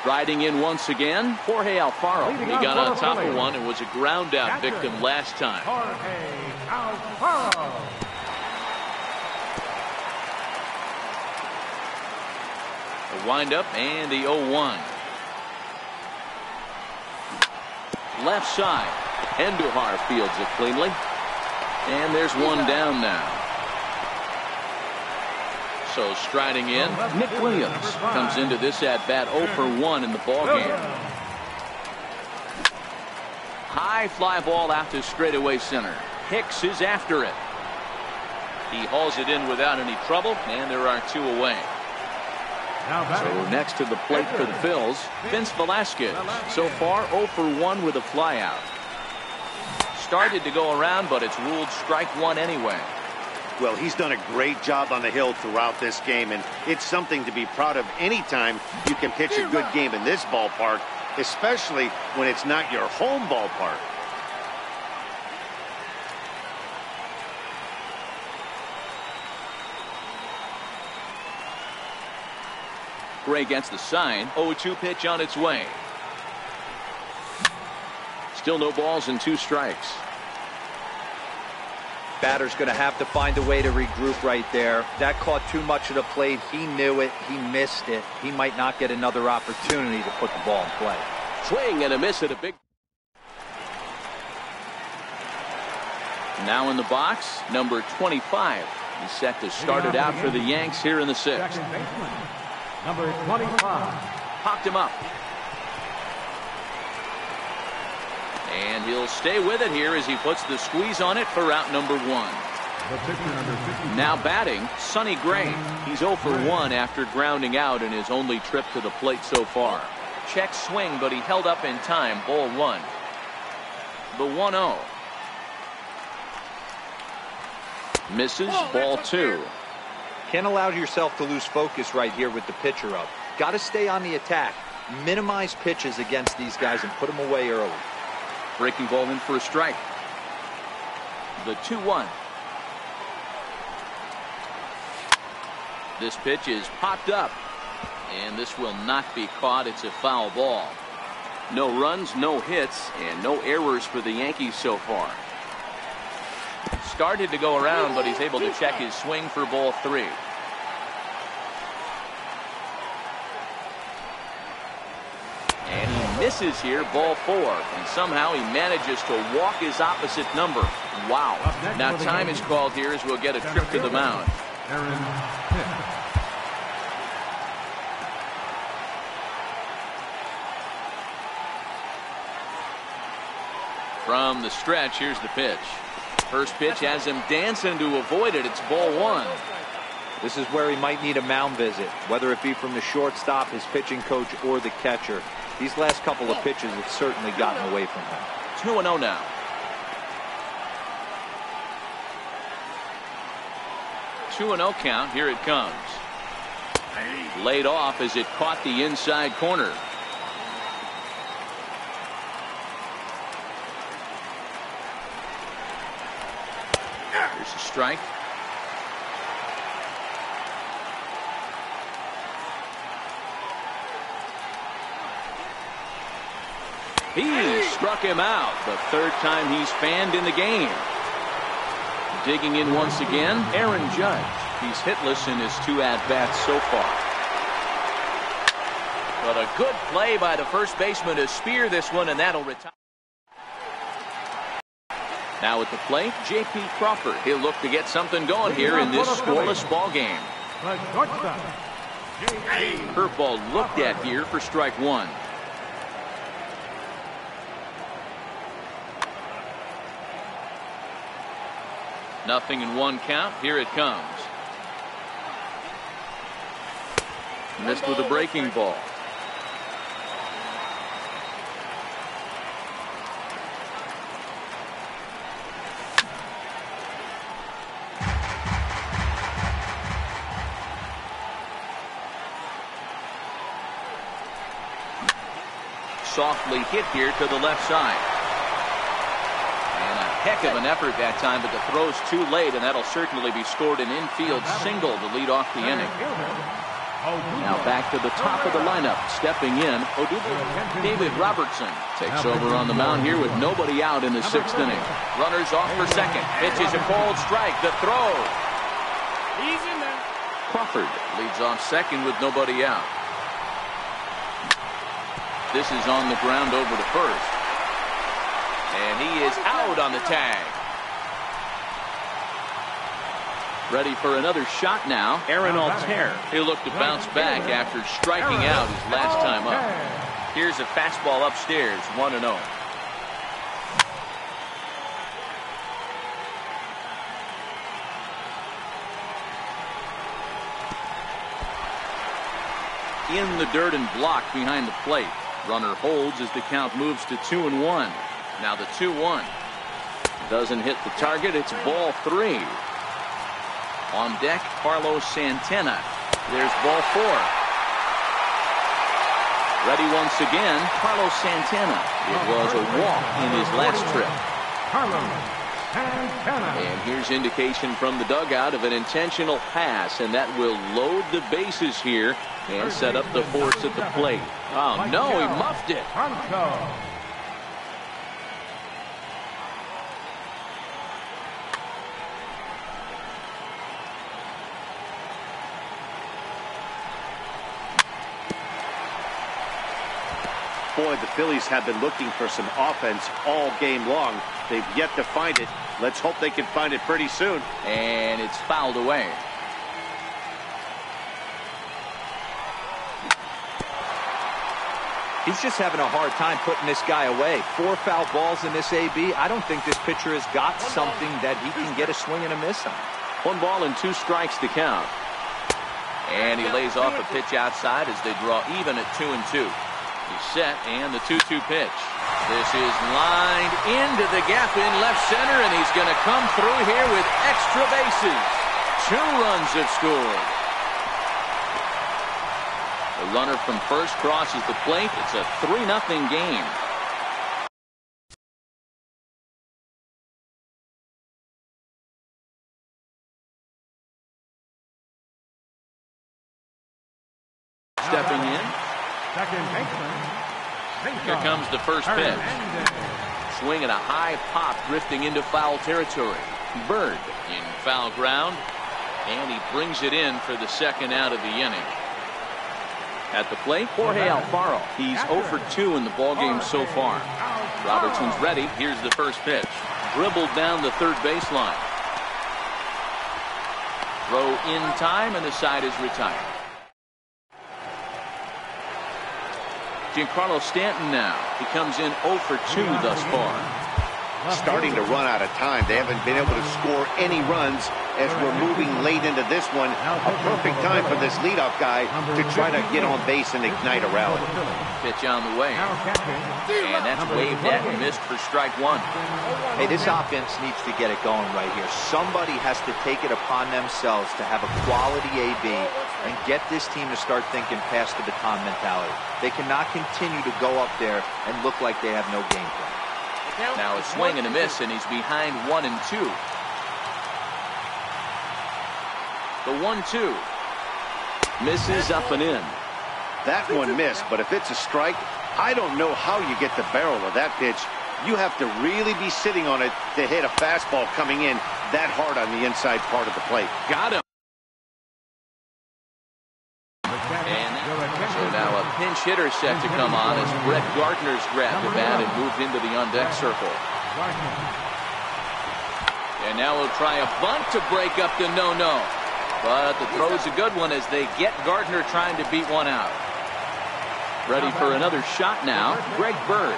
Riding in once again, Jorge Alfaro. He got on top of one and was a ground out victim last time. Jorge Alfaro. The windup and the 0-1. Left side. Andujar fields it cleanly. And there's one down now. So striding in, Nick Williams comes into this at-bat 0 for 1 in the ballgame. High fly ball out to straightaway center. Hicks is after it. He hauls it in without any trouble, and there are 2 away. So next to the plate for the Phils, Vince Velasquez. So far 0 for 1 with a flyout. Started to go around, but it's ruled strike 1 anyway. Well, he's done a great job on the hill throughout this game, and it's something to be proud of anytime you can pitch a good game in this ballpark, especially when it's not your home ballpark. Gray gets the sign. 0-2 pitch on its way. Still no balls and 2 strikes. Batter's going to have to find a way to regroup right there. That caught too much of the plate. He knew it. He missed it. He might not get another opportunity to put the ball in play. Swing and a miss at a big. Now in the box, number 25. He's set to start it out for the Yanks here in the 6th. Second baseman, number 25. Popped him up. And he'll stay with it here as he puts the squeeze on it for out number 1. Now batting, Sonny Gray. He's 0 for 1 after grounding out in his only trip to the plate so far. Check swing, but he held up in time. Ball 1. The 1-0. Misses. Ball 2. Can't allow yourself to lose focus right here with the pitcher up. Got to stay on the attack. Minimize pitches against these guys and put them away early. Breaking ball in for a strike. The 2-1. This pitch is popped up. And this will not be caught. It's a foul ball. No runs, no hits, and no errors for the Yankees so far. Started to go around, but he's able to check his swing for ball 3. And he misses here, ball 4. And somehow he manages to walk his opposite number. Wow. Now time is called here as we'll get a trip to the mound. From the stretch, here's the pitch. First pitch has him dancing to avoid it. It's ball 1. This is where he might need a mound visit, whether it be from the shortstop, his pitching coach, or the catcher. These last couple of pitches have certainly gotten away from him. 2-0 now. Two and 0 count. Here it comes. Laid off as it caught the inside corner. Here's a strike. He struck him out. The 3rd time he's fanned in the game. Digging in once again, Aaron Judge. He's hitless in his 2 at-bats so far. But a good play by the first baseman to spear this one, and that'll retire. Now at the plate, J.P. Crawford. He'll look to get something going here in this scoreless ball game. Curveball looked at here for strike 1. Nothing in 1 count. Here it comes. Missed with a breaking ball. softly hit here to the left side. And a heck of an effort that time, but the throw's too late, and that'll certainly be scored an infield single to lead off the inning. Now back to the top of the lineup. Stepping in, David Robertson takes over on the mound here with nobody out in the 6th inning. Runners off for second. Pitch is a cold strike. The throw. Easy man. Crawford leads off second with nobody out. This is on the ground over to first. And he is out on the tag. Ready for another shot now. Aaron Altair. He'll look to bounce back after striking out his last time up. Here's a fastball upstairs, 1-0. In the dirt and blocked behind the plate. Runner holds as the count moves to 2-1. Now the 2-1. Doesn't hit the target. It's ball 3. On deck, Carlos Santana. There's ball 4. Ready once again, Carlos Santana. It was a walk in his last trip. And here's indication from the dugout of an intentional pass, and that will load the bases here and set up the force at the plate. Oh, no, he muffed it. Boy, the Phillies have been looking for some offense all game long. They've yet to find it. Let's hope they can find it pretty soon. And it's fouled away. He's just having a hard time putting this guy away. 4 foul balls in this AB. I don't think this pitcher has got something that he can get a swing and a miss on. 1 ball and 2 strikes to count. And he lays off a pitch outside as they draw even at 2-2. He's set, and the 2-2 pitch. This is lined into the gap in left center, and he's going to come through here with extra bases. 2 runs have scored. The runner from first crosses the plate. It's a 3-0 game. Stepping in. Here comes the first pitch. Swing and a high pop drifting into foul territory. Bird in foul ground, and he brings it in for the 2nd out of the inning. At the plate, Jorge Alfaro. He's 0 for 2 in the ballgame so far. Robertson's ready. Here's the first pitch. Dribbled down the 3rd baseline. Throw in time, and the side is retired. Giancarlo Stanton now. He comes in 0 for 2 thus far. Starting to run out of time. They haven't been able to score any runs as we're moving late into this one. A perfect time for this leadoff guy to try to get on base and ignite a rally. Pitch on the way. And that's waved at and missed for strike 1. Hey, this offense needs to get it going right here. Somebody has to take it upon themselves to have a quality AB and get this team to start thinking past the baton mentality. They cannot continue to go up there and look like they have no game plan. Now a swing and a miss, and he's behind 1-2. The 1-2 misses up and in. That one missed, but if it's a strike, I don't know how you get the barrel of that pitch. You have to really be sitting on it to hit a fastball coming in that hard on the inside part of the plate. Got him. And so now a pinch hitter set to come on as Brett Gardner's grabbed the bat and moved into the on-deck circle. And now we'll try a bunt to break up the no-no. But the throw's a good one as they get Gardner trying to beat one out. Ready for another shot now, Greg Bird.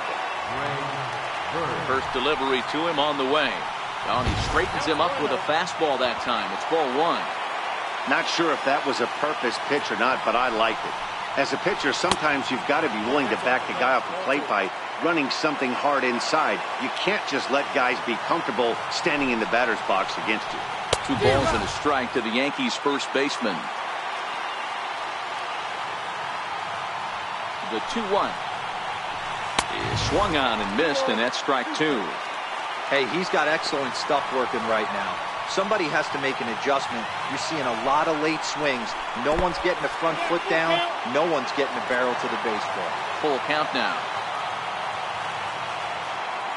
First delivery to him on the way. And he straightens him up with a fastball that time. It's ball 1. Not sure if that was a purpose pitch or not, but I liked it. As a pitcher, sometimes you've got to be willing to back the guy off the plate by running something hard inside. You can't just let guys be comfortable standing in the batter's box against you. 2 balls and a strike to the Yankees' first baseman. The 2-1. He swung on and missed, and that's strike 2. Hey, he's got excellent stuff working right now. Somebody has to make an adjustment. You're seeing a lot of late swings. No one's getting the front foot down. No one's getting the barrel to the baseball. Full count now.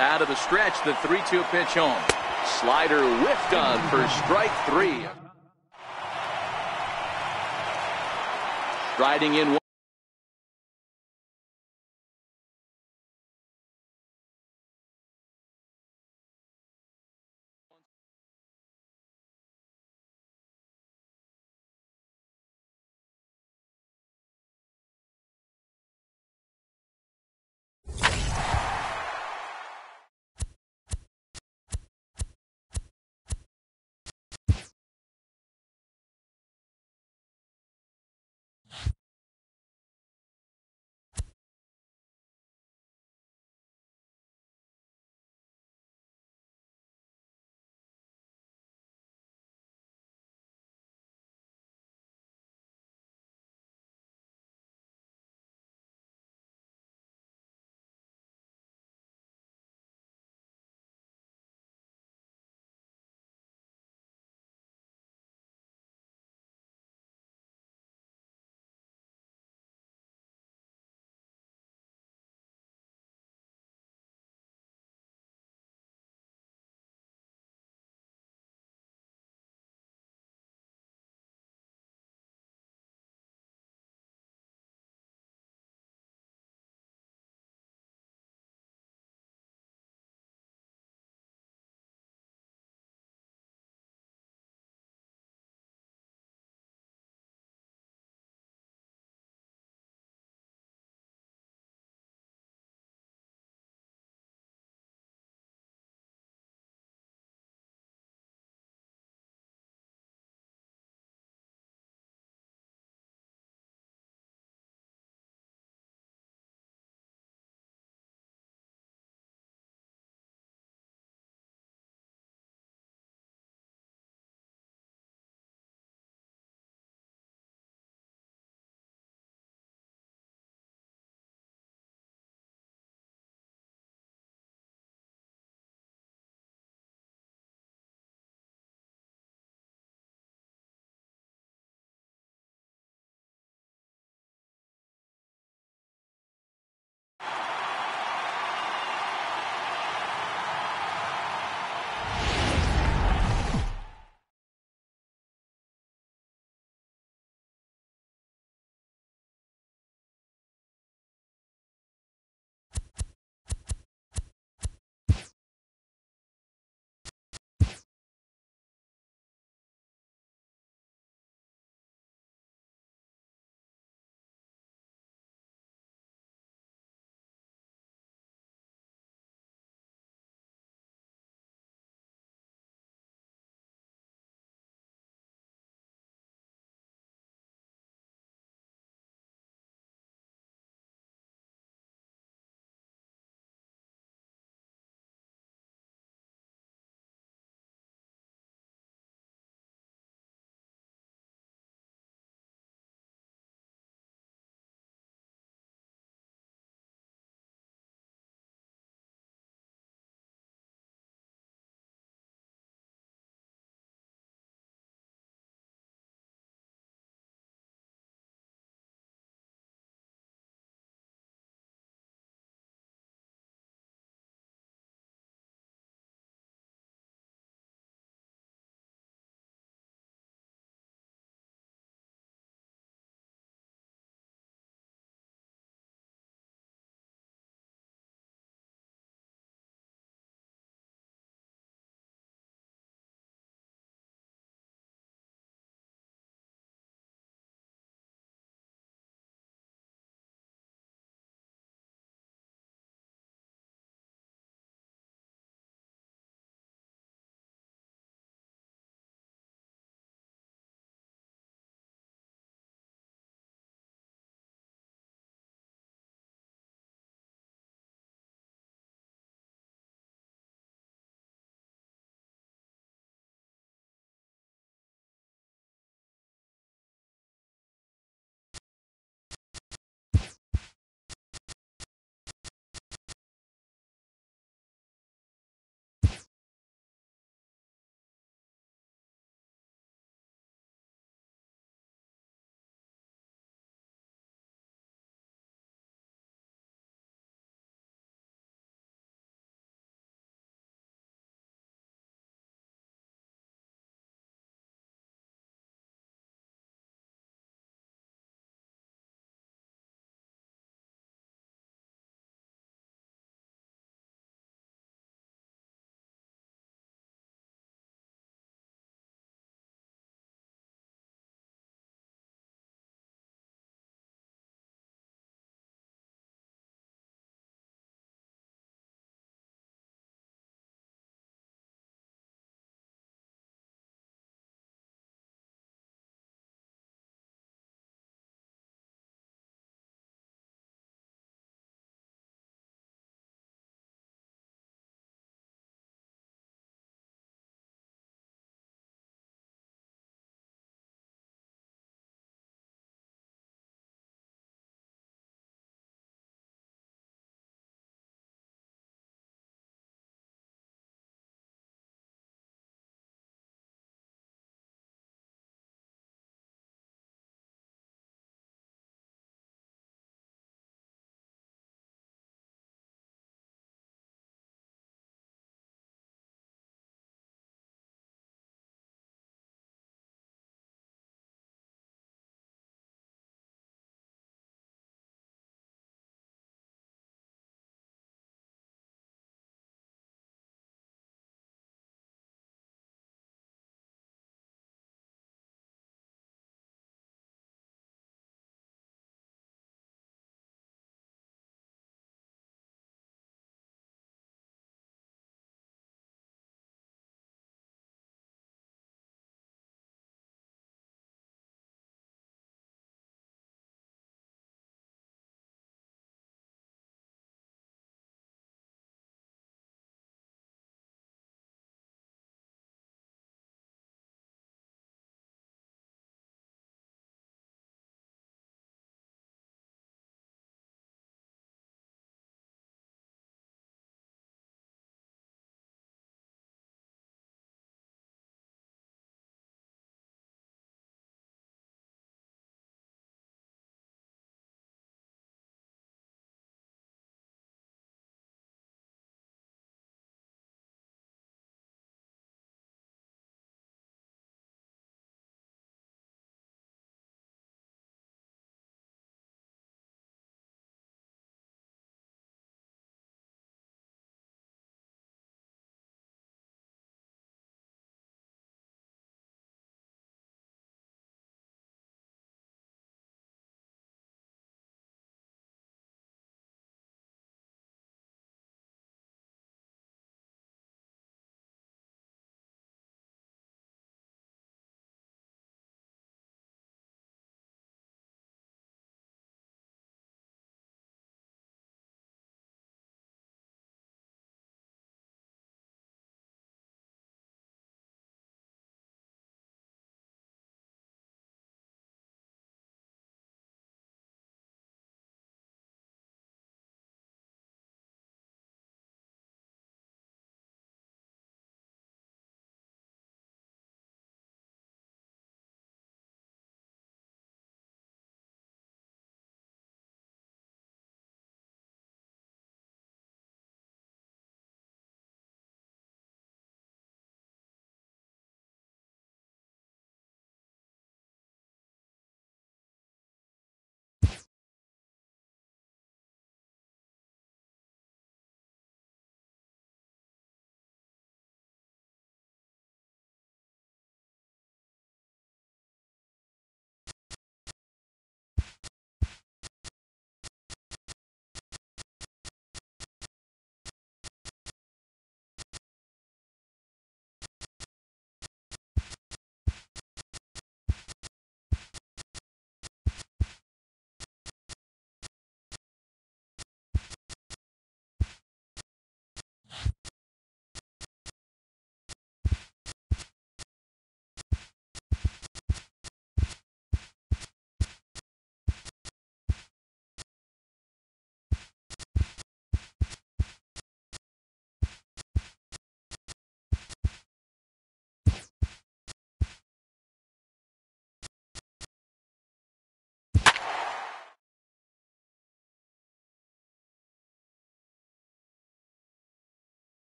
Out of the stretch, the 3-2 pitch home. Slider whiffed on for strike 3. Striding in.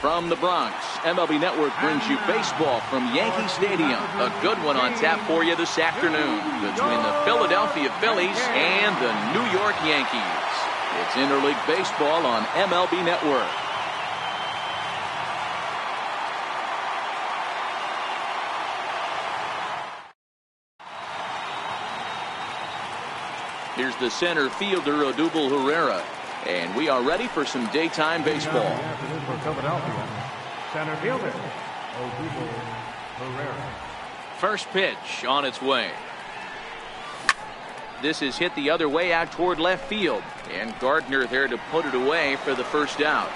From the Bronx, MLB Network brings you baseball from Yankee Stadium. A good one on tap for you this afternoon between the Philadelphia Phillies and the New York Yankees. It's interleague baseball on MLB Network. Here's the center fielder, Odubel Herrera. And we are ready for some daytime baseball. For Philadelphia, center fielder, Odubel Herrera. First pitch on its way. This is hit the other way out toward left field. And Gardner there to put it away for the first out.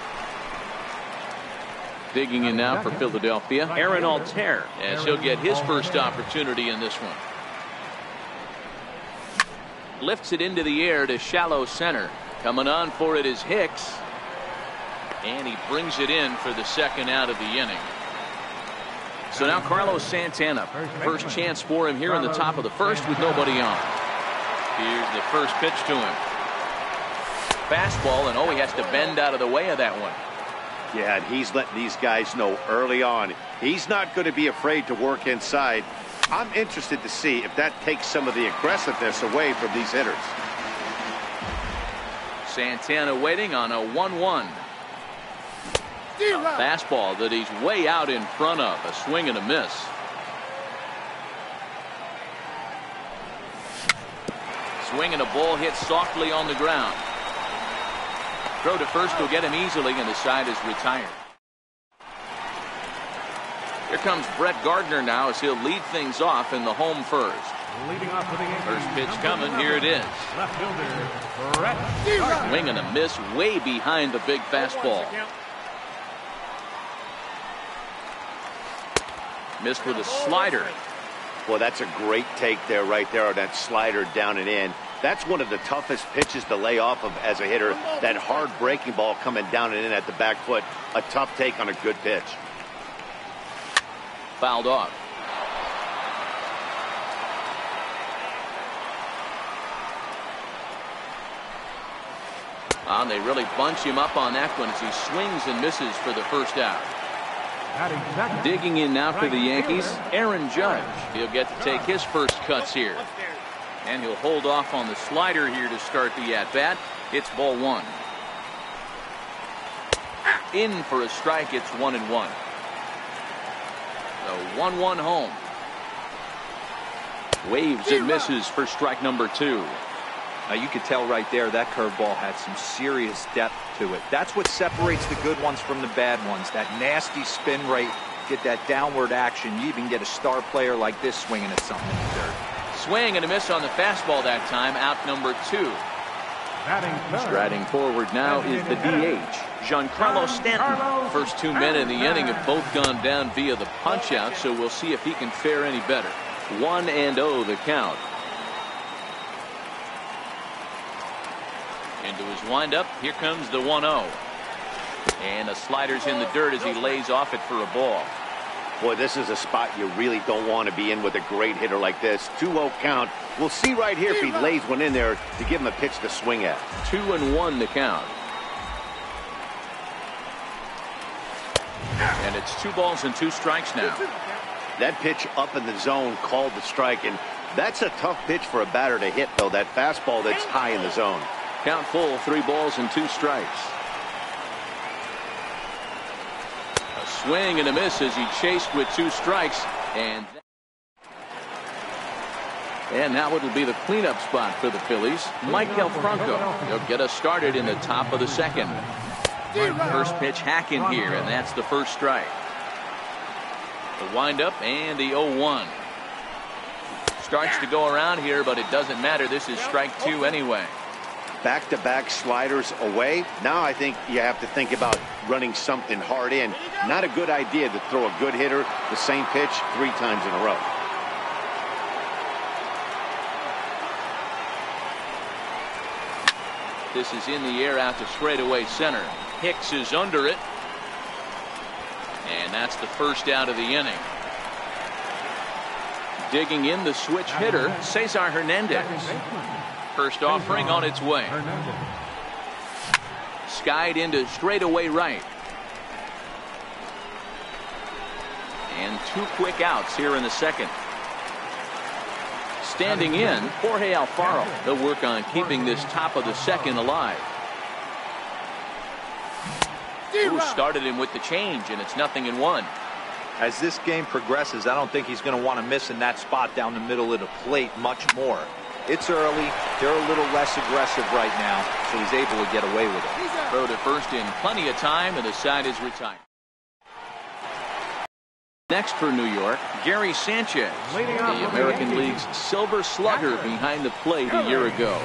Digging in now for Philadelphia, Aaron Altair, as he'll get his first opportunity in this one. Lifts it into the air to shallow center. Coming on for it is Hicks. And he brings it in for the second out of the inning. So now Carlos Santana. First chance for him here in the top of the first with nobody on. Here's the first pitch to him. Fastball, and he has to bend out of the way of that one. Yeah, and he's letting these guys know early on he's not going to be afraid to work inside. I'm interested to see if that takes some of the aggressiveness away from these hitters. Santana waiting on a 1-1. A fastball that he's way out in front of. A swing and a miss. Swing and a ball hit softly on the ground. Throw to first will get him easily, and the side is retired. Here comes Brett Gardner now as he'll lead things off in the home first. Leading off for the Yankees. First pitch coming. Here it is. Left fielder, Brett Gardner. Swing and a miss way behind the big fastball. Missed with a slider. Well, that's a great take there, right there on that slider down and in. That's one of the toughest pitches to lay off of as a hitter. That hard breaking ball coming down and in at the back foot. A tough take on a good pitch. Fouled off. And they really bunch him up on that one as he swings and misses for the first out. Digging in now for the Yankees, Aaron Judge. He'll get to take his first cuts here. And he'll hold off on the slider here to start the at-bat. It's ball one. In for a strike. It's 1-1. The 1-1 home. Waves and misses for strike number two. Now you could tell right there that curveball had some serious depth to it. That's what separates the good ones from the bad ones. That nasty spin rate, get that downward action. You even get a star player like this swinging at something in the dirt. Swing and a miss on the fastball that time. Out number two. Striding forward now is the DH, Giancarlo Stanton. First 2 men in the inning have both gone down via the punch-out, so we'll see if he can fare any better. 1-0 the count. Into his windup. Here comes the 1-0. And the slider's in the dirt as he lays off it for a ball. Boy, this is a spot you really don't want to be in with a great hitter like this. 2-0 count. We'll see right here if he lays one in there to give him a pitch to swing at. 2-1 the count. And it's 2 balls and 2 strikes now. That pitch up in the zone called the strike, and that's a tough pitch for a batter to hit, though. That fastball that's high in the zone. Count full, 3 balls and 2 strikes. A swing and a miss as he chased with 2 strikes. And now it'll be the cleanup spot for the Phillies. Michael Franco. He'll get us started in the top of the second. First pitch hacking here, and that's the first strike. The windup and the 0-1. Starts to go around here, but it doesn't matter. This is strike 2 anyway. Back-to-back sliders away. Now I think you have to think about running something hard in. Not a good idea to throw a good hitter the same pitch 3 times in a row. This is in the air out to straightaway center. Hicks is under it. And that's the first out of the inning. Digging in the switch hitter, Cesar Hernandez. First offering on its way. Skied into straightaway right. 2 quick outs here in the second. Standing in, Jorge Alfaro. They'll work on keeping this top of the second alive. Who started him with the change, and it's 0-1. As this game progresses, I don't think he's going to want to miss in that spot down the middle of the plate much more. It's early. They're a little less aggressive right now, so he's able to get away with it. Throw to first in plenty of time, and the side is retired. Next for New York, Gary Sanchez, the American League's Silver Slugger behind the plate a year ago.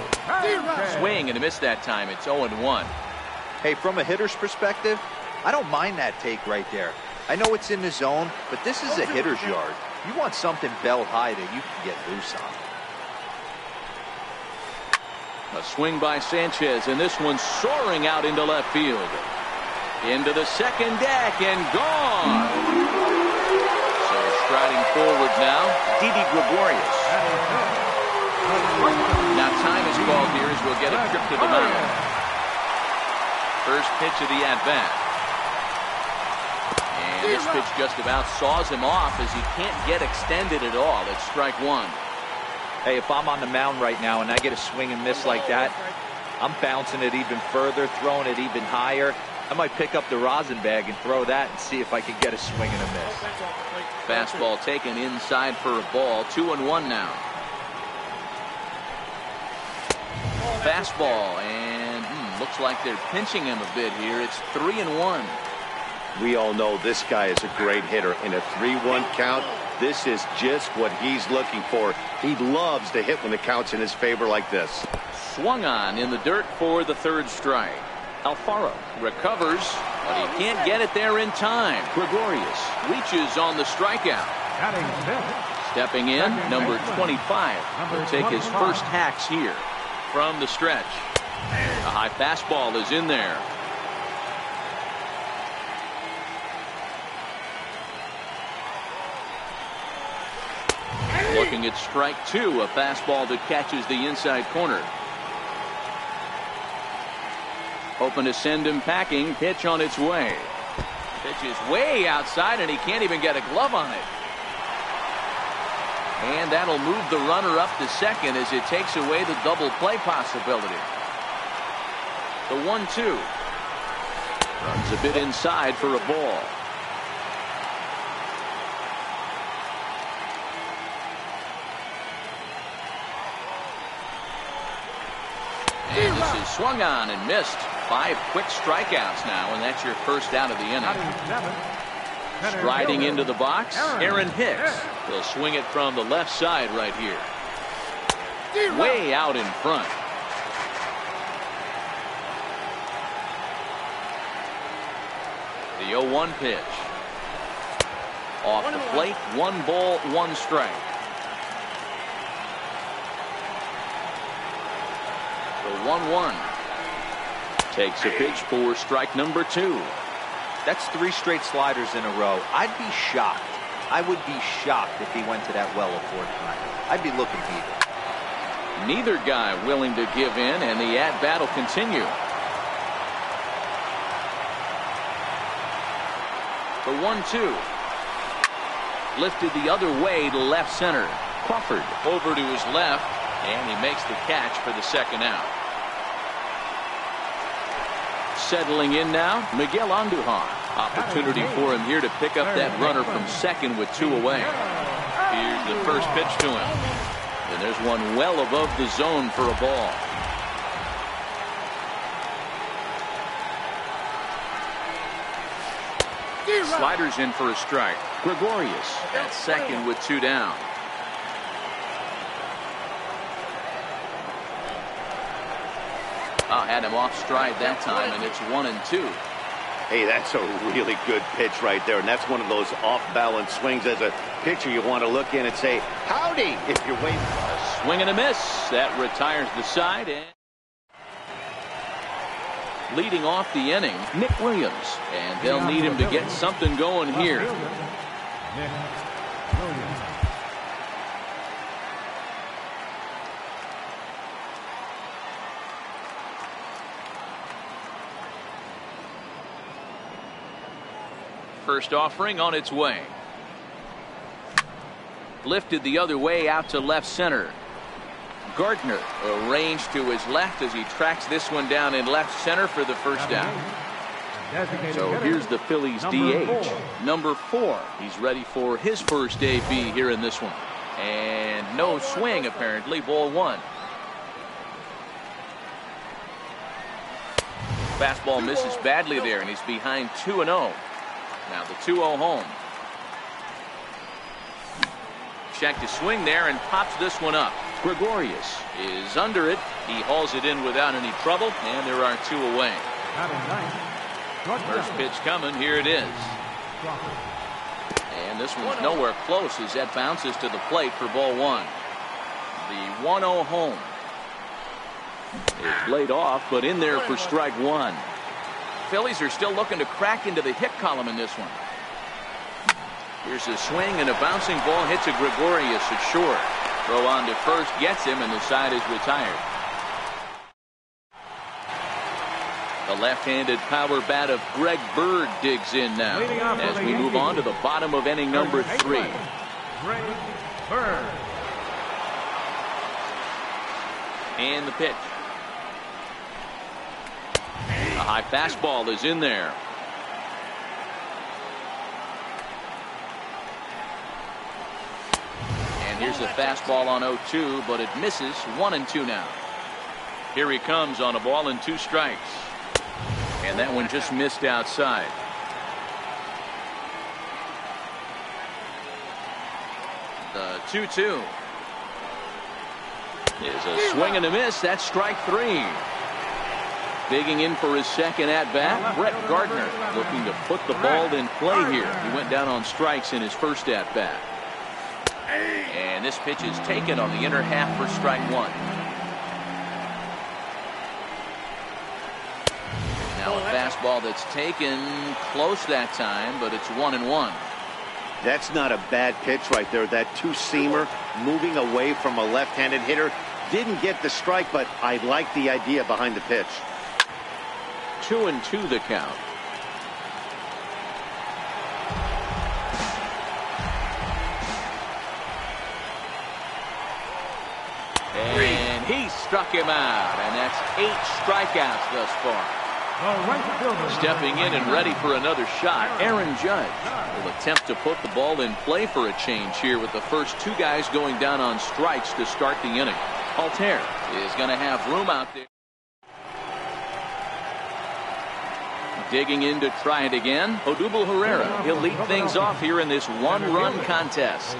Swing and a miss that time. It's 0-1. Hey, from a hitter's perspective, I don't mind that take right there. I know it's in the zone, but this is a hitter's yard. You want something bell high that you can get loose on. A swing by Sanchez, and this one soaring out into left field. Into the second deck and gone. So striding forward now, Didi Gregorius. Now time is called here as we'll get a trip to the mound. First pitch of the at-bat. And this pitch just about saws him off as he can't get extended at all. It's strike one. Hey, if I'm on the mound right now and I get a swing and miss like that, I'm bouncing it even further, throwing it even higher. I might pick up the rosin bag and throw that and see if I can get a swing and a miss. Fastball taken inside for a ball. 2-1 now. Fastball, and looks like they're pinching him a bit here. It's 3-1. We all know this guy is a great hitter. In a 3-1 count, this is just what he's looking for. He loves to hit when the count's in his favor like this. Swung on in the dirt for the third strike. Alfaro recovers, but he can't get it there in time. Gregorius reaches on the strikeout. Stepping in, number 25 will take his first hacks here from the stretch. A high fastball is in there. Looking at strike two, a fastball that catches the inside corner. Hoping to send him packing. Pitch on its way. Pitch is way outside, and he can't even get a glove on it. And that'll move the runner up to second as it takes away the double play possibility. The 1-2. Runs a bit inside for a ball. And this is swung on and missed. 5 quick strikeouts now, and that's your first out of the inning. Striding into the box, Aaron Hicks. He'll swing it from the left side right here. Way out in front. The 0-1 pitch. Off the plate, 1 ball, 1 strike. The 1-1. Takes a pitch for strike number 2. That's 3 straight sliders in a row. I'd be shocked. I would be shocked if he went to that well a 4th time. I'd be looking either. Neither guy willing to give in, and the at-bat will continue. The 1-2. Lifted the other way to left center. Crawford over to his left, and he makes the catch for the second out. Settling in now, Miguel Andujar. Opportunity for him here to pick up that runner from second with 2 away. Here's the first pitch to him. And there's one well above the zone for a ball. Sliders in for a strike. Gregorius at second with 2 down. Had him off stride that time, and it's 1-2. Hey, that's a really good pitch right there, and that's one of those off-balance swings. As a pitcher, you want to look in and say, howdy, if you're waiting. A swing and a miss. That retires the side. And leading off the inning, Nick Williams. And they'll need him to get something going here. First offering on its way. Lifted the other way out to left center. Gardner arranged to his left as he tracks this one down in left center for the first down. So here's the Phillies DH. Number 4. He's ready for his first AB here in this one. And no swing apparently. Ball 1. Fastball misses badly there, and he's behind 2-0. Now the 2-0 home. Check to swing there and pops this one up. Gregorius is under it. He hauls it in without any trouble, and there are 2 away. First pitch coming. Here it is. And this one's nowhere close as that bounces to the plate for ball 1. The 1-0 home. It's laid off, but in there for strike 1. Phillies are still looking to crack into the hit column in this one. Here's a swing, and a bouncing ball hits a Gregorius at short. Throw on to first gets him, and the side is retired. The left-handed power bat of Greg Bird digs in now as we move on to the bottom of inning number 3. Greg Bird. And the pitch. A high fastball is in there. And here's a fastball on 0-2, but it misses. 1-2 now. Here he comes on a ball and 2 strikes. And that one just missed outside. The 2-2 is a swing and a miss. That's strike 3. Digging in for his second at-bat, Brett Gardner looking to put the ball in play here. He went down on strikes in his first at-bat. And this pitch is taken on the inner half for strike 1. Now a fastball that's taken close that time, but it's 1-1. That's not a bad pitch right there. That 2-seamer moving away from a left-handed hitter. Didn't get the strike, but I like the idea behind the pitch. 2-2 the count. And he struck him out, and that's 8 strikeouts thus far. Stepping in and ready for another shot, Aaron Judge will attempt to put the ball in play for a change here with the first 2 guys going down on strikes to start the inning. Altair is going to have room out there. Digging in to try it again, Odubel Herrera. He'll lead things off here in this 1-run contest.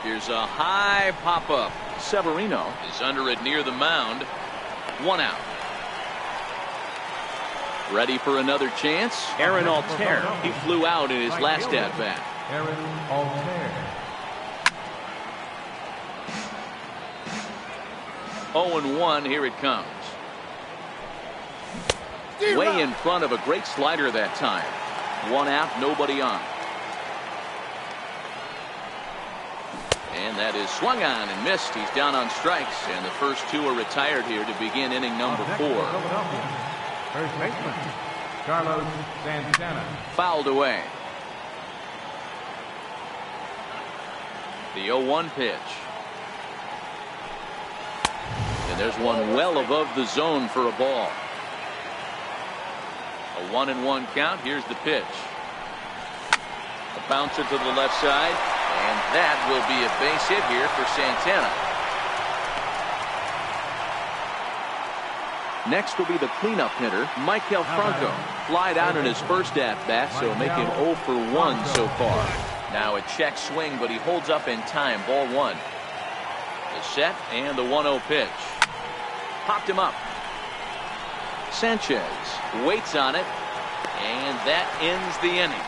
Here's a high pop-up. Severino is under it near the mound. 1 out. Ready for another chance? Aaron Altair. He flew out in his last at-bat. Aaron Altair. 0-1. Here it comes. Way in front of a great slider that time. 1 out, nobody on. And that is swung on and missed. He's down on strikes, and the first 2 are retired here to begin inning number 4. First baseman, Carlos Santana. Fouled away. The 0-1 pitch. And there's one well above the zone for a ball. A 1-1 count. Here's the pitch. A bouncer to the left side, and that will be a base hit here for Santana. Next will be the cleanup hitter, Michael Franco. Flied out in his first at-bat, so make him 0 for 1 so far. Now a check swing, but he holds up in time. Ball 1. The set and the 1-0 pitch. Popped him up. Sanchez waits on it, and that ends the inning.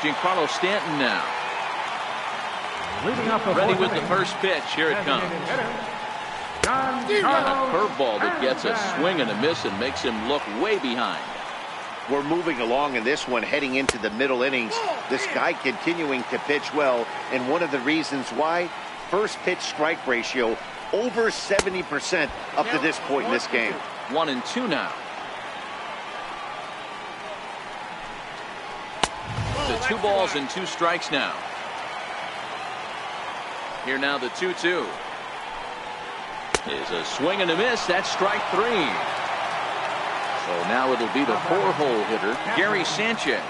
Giancarlo Stanton now. Ready with the first pitch. Here it comes. And a curveball that gets a swing and a miss and makes him look way behind. We're moving along in this one, heading into the middle innings. This guy continuing to pitch well, and one of the reasons why, first pitch strike ratio over 70% up to this point in this game. 1-2 now. 2 balls and 2 strikes now. Here now the 2-2. Is a swing and a miss. That's strike 3. So now it'll be the 4-hole hitter, Gary Sanchez.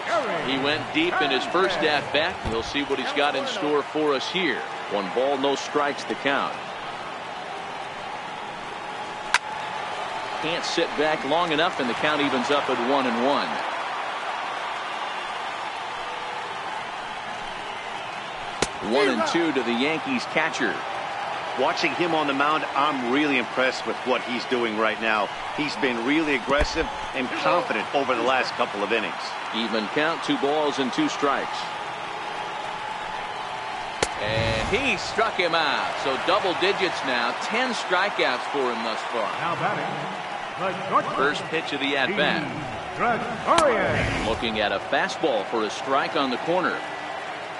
He went deep in his first at-bat. We'll see what he's got in store for us here. 1 ball, no strikes to count. Can't sit back long enough, and the count evens up at 1-1. One and 2 to the Yankees catcher. Watching him on the mound, I'm really impressed with what he's doing right now. He's been really aggressive and confident over the last couple of innings. Even count, 2 balls and 2 strikes. And he struck him out. So double digits now. 10 strikeouts for him thus far. Now batting, First pitch of the at-bat. Looking at a fastball for a strike on the corner.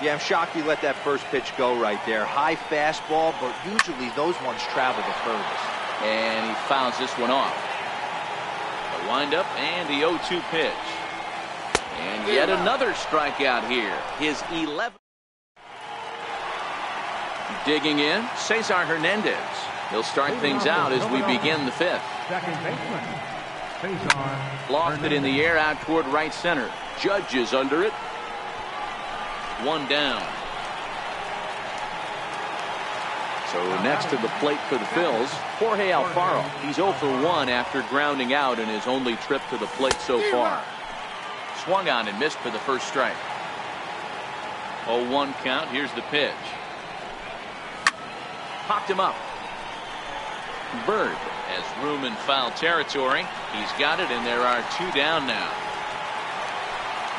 Yeah, I'm shocked he let that first pitch go right there. High fastball, but usually those ones travel the furthest. And he fouls this one off. The windup and the 0-2 pitch. And yet another strikeout here. His 11th. Digging in, Cesar Hernandez. He'll start things out as we begin the 5th. second baseman, Cesar Lofted in the air out toward right center. Judge is under it. 1 down. So next to the plate for the Phils, Jorge Alfaro. He's 0 for 1 after grounding out in his only trip to the plate so far. Swung on and missed for the first strike. 0-1 count. Here's the pitch. Popped him up. Bird has room in foul territory. He's got it, and there are 2 down now.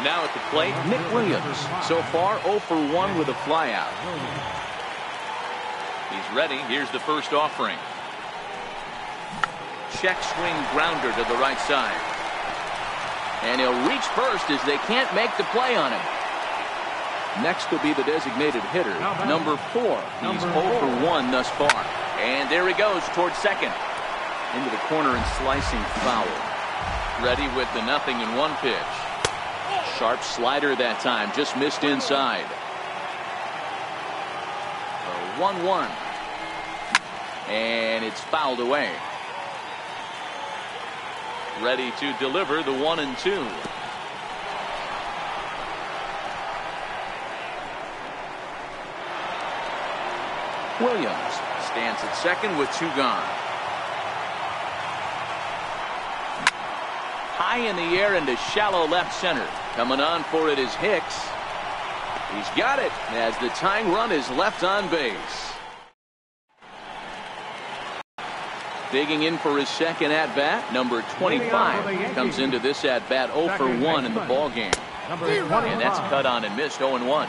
Now at the plate, Nick Williams. So far 0 for 1 with a flyout. He's ready. Here's the first offering. Check swing grounder to the right side. And he'll reach first as they can't make the play on him. Next will be the designated hitter, number 4. He's 0 for 1 thus far. And there he goes towards second. Into the corner and slicing foul. Ready with the 0-1 pitch. Sharp slider that time, just missed inside. 1-1. And it's fouled away. Ready to deliver the 1-2. Williams stands at second with 2 gone. High in the air into shallow left center. Coming on for it is Hicks. He's got it as the tying run is left on base. Digging in for his second at-bat, number 25 comes into this at-bat 0 for 1 in the ballgame. And that's cut on and missed 0-1.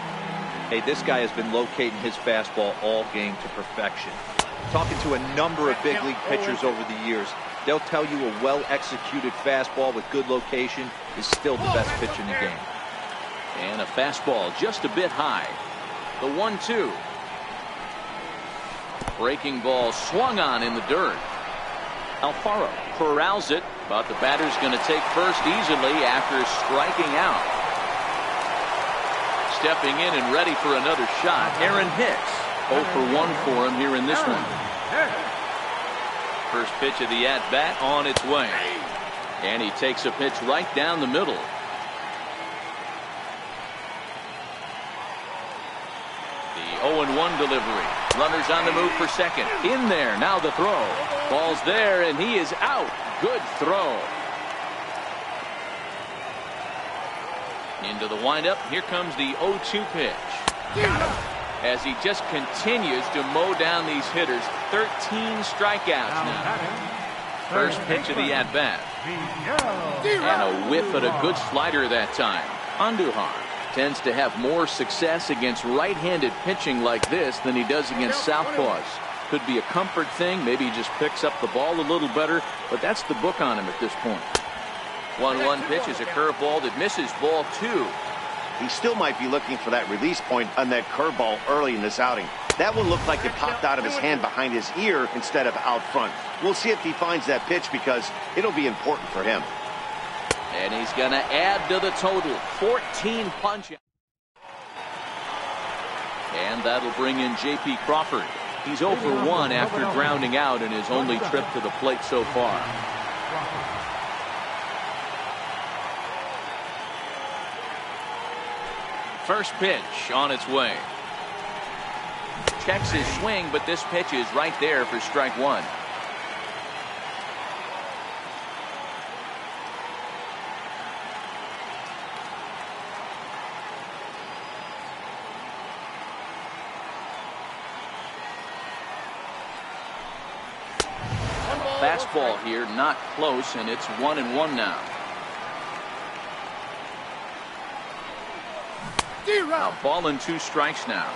Hey, this guy has been locating his fastball all game to perfection. Talking to a number of big league pitchers over the years, they'll tell you a well-executed fastball with good location is still the best pitch in the game. And a fastball just a bit high. The 1-2. Breaking ball swung on in the dirt. Alfaro corrals it, but the batter's going to take first easily after striking out. Stepping in and ready for another shot, Aaron Hicks. 0 for 1 for him here in this one. First pitch of the at-bat on its way. And he takes a pitch right down the middle. The 0-1 delivery. Runners on the move for second. In there, now the throw. Ball's there, and he is out. Good throw. Into the windup. Here comes the 0-2 pitch. As he just continues to mow down these hitters. 13 strikeouts now. First pitch of the at-bat. And a whiff at a good slider that time. Andujar tends to have more success against right-handed pitching like this than he does against southpaws. Could be a comfort thing. Maybe he just picks up the ball a little better. But that's the book on him at this point. 1-1 pitch is a curveball that misses ball 2. He still might be looking for that release point on that curveball early in this outing. That one looked like it popped out of his hand behind his ear instead of out front. We'll see if he finds that pitch because it'll be important for him. And he's going to add to the total. 14 punch. And that'll bring in J.P. Crawford. He's 0 for 1 after grounding out in his only trip to the plate so far. First pitch on its way. Checks his swing, but this pitch is right there for strike one. Fastball here, not close, and it's 1-1 now. A ball and 2 strikes now.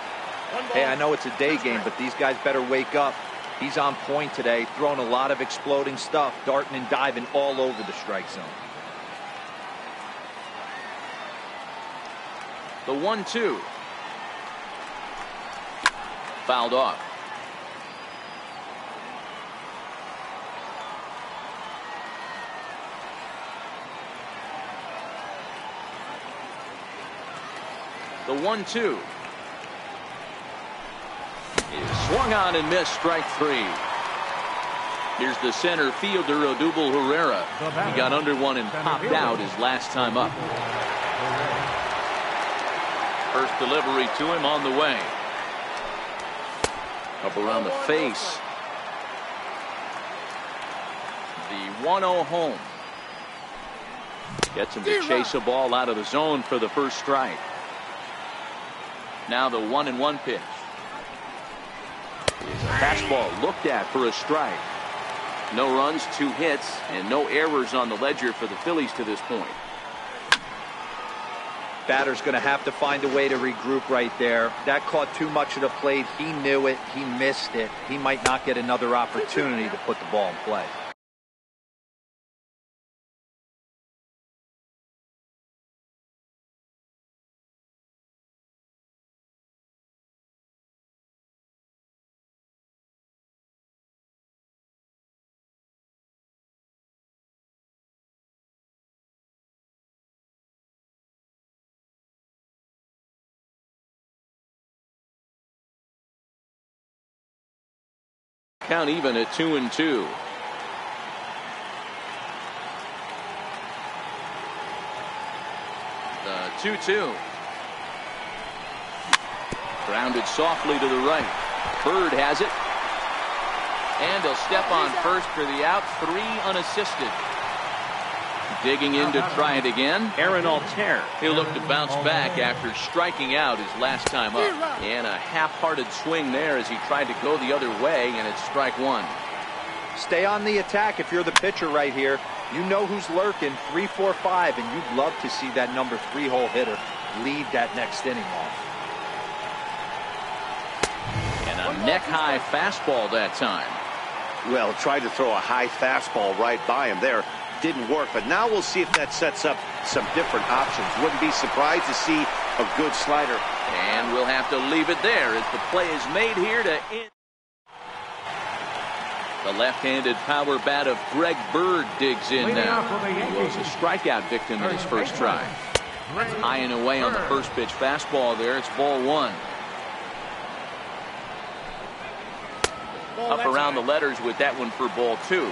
Hey, I know it's a day game, but these guys better wake up. He's on point today, throwing a lot of exploding stuff, darting and diving all over the strike zone. The 1-2. Fouled off. The 1-2 is swung on and missed, strike 3. Here's the center fielder, Odubel Herrera. He got under one and popped out his last time up. First delivery to him on the way. Up around the face. The 1-0 home. Gets him to chase a ball out of the zone for the first strike. Now the 1-1 pitch. Is a fastball looked at for a strike. No runs, 2 hits, and no errors on the ledger for the Phillies to this point. Batter's going to have to find a way to regroup right there. That caught too much of the plate. He knew it. He missed it. He might not get another opportunity to put the ball in play. Count even at 2-2. The 2-2. Grounded softly to the right. Bird has it. And he'll step on first for the out. 3 unassisted. Digging in to try it again. Aaron Altair. He'll look to bounce back after striking out his last time up. And a half-hearted swing there as he tried to go the other way, and it's strike 1. Stay on the attack if you're the pitcher right here. You know who's lurking, 3, 4, 5, and you'd love to see that number 3-hole hitter lead that next inning off. And a neck-high fastball that time. Well, tried to throw a high fastball right by him there. Didn't work, but now we'll see if that sets up some different options. Wouldn't be surprised to see a good slider. And we'll have to leave it there as the play is made here to end. The left-handed power bat of Greg Bird digs in now. He was a strikeout victim in his first try. High and away on the first pitch fastball there. It's ball 1. Up around the letters with that one for ball 2.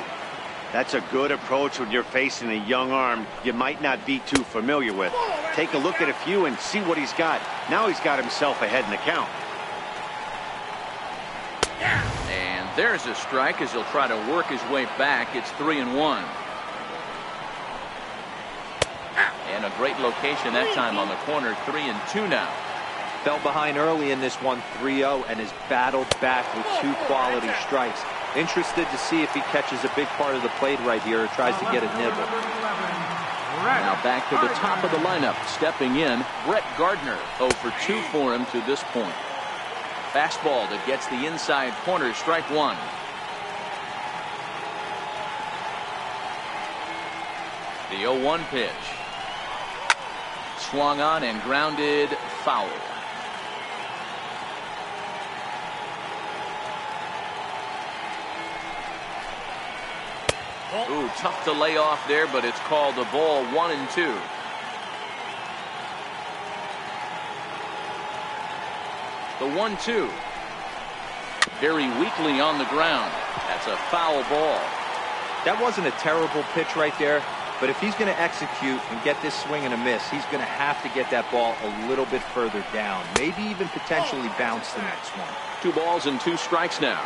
That's a good approach when you're facing a young arm you might not be too familiar with. Take a look at a few and see what he's got. Now he's got himself ahead in the count. And there's a strike as he'll try to work his way back. It's 3-1. And a great location that time on the corner. 3-2 now. Fell behind early in this one, 3-0, and has battled back with 2 quality strikes. Interested to see if he catches a big part of the plate right here or tries to get a nibble. Now back to the top of the lineup. Stepping in, Brett Gardner. 0 for 2 for him to this point. Fastball that gets the inside corner. Strike 1. The 0-1 pitch. Swung on and grounded foul. Ooh, tough to lay off there, but it's called a ball. 1-2. The 1-2. Very weakly on the ground. That's a foul ball. That wasn't a terrible pitch right there, but if he's going to execute and get this swing and a miss, he's going to have to get that ball a little bit further down. Maybe even potentially bounce the next one. 2 balls and 2 strikes now.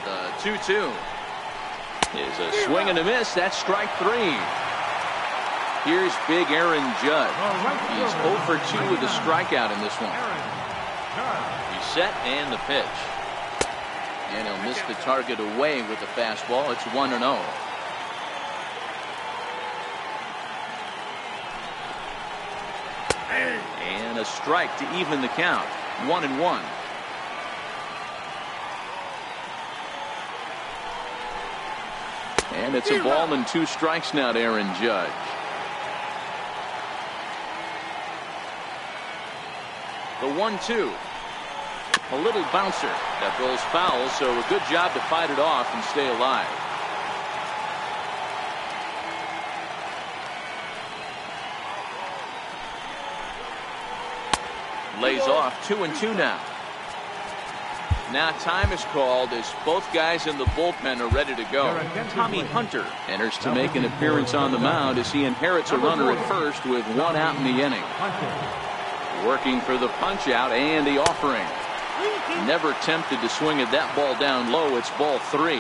The 2-2 is a swing and a miss. That's strike 3. Here's big Aaron Judge. He's 0 for 2 with a strikeout in this one. He's set and the pitch. And he'll miss the target away with the fastball. It's 1-0. And a strike to even the count. 1-1. And it's a ball and 2 strikes now to Aaron Judge. The 1-2. A little bouncer that goes foul, so a good job to fight it off and stay alive. Lays off. 2-2 now. Now time is called as both guys in the bullpen are ready to go. Tommy Hunter enters to make an appearance on the mound as he inherits a runner at first with 1 out in the inning. Working for the punch out and the offering. Never tempted to swing at that ball down low. It's ball 3.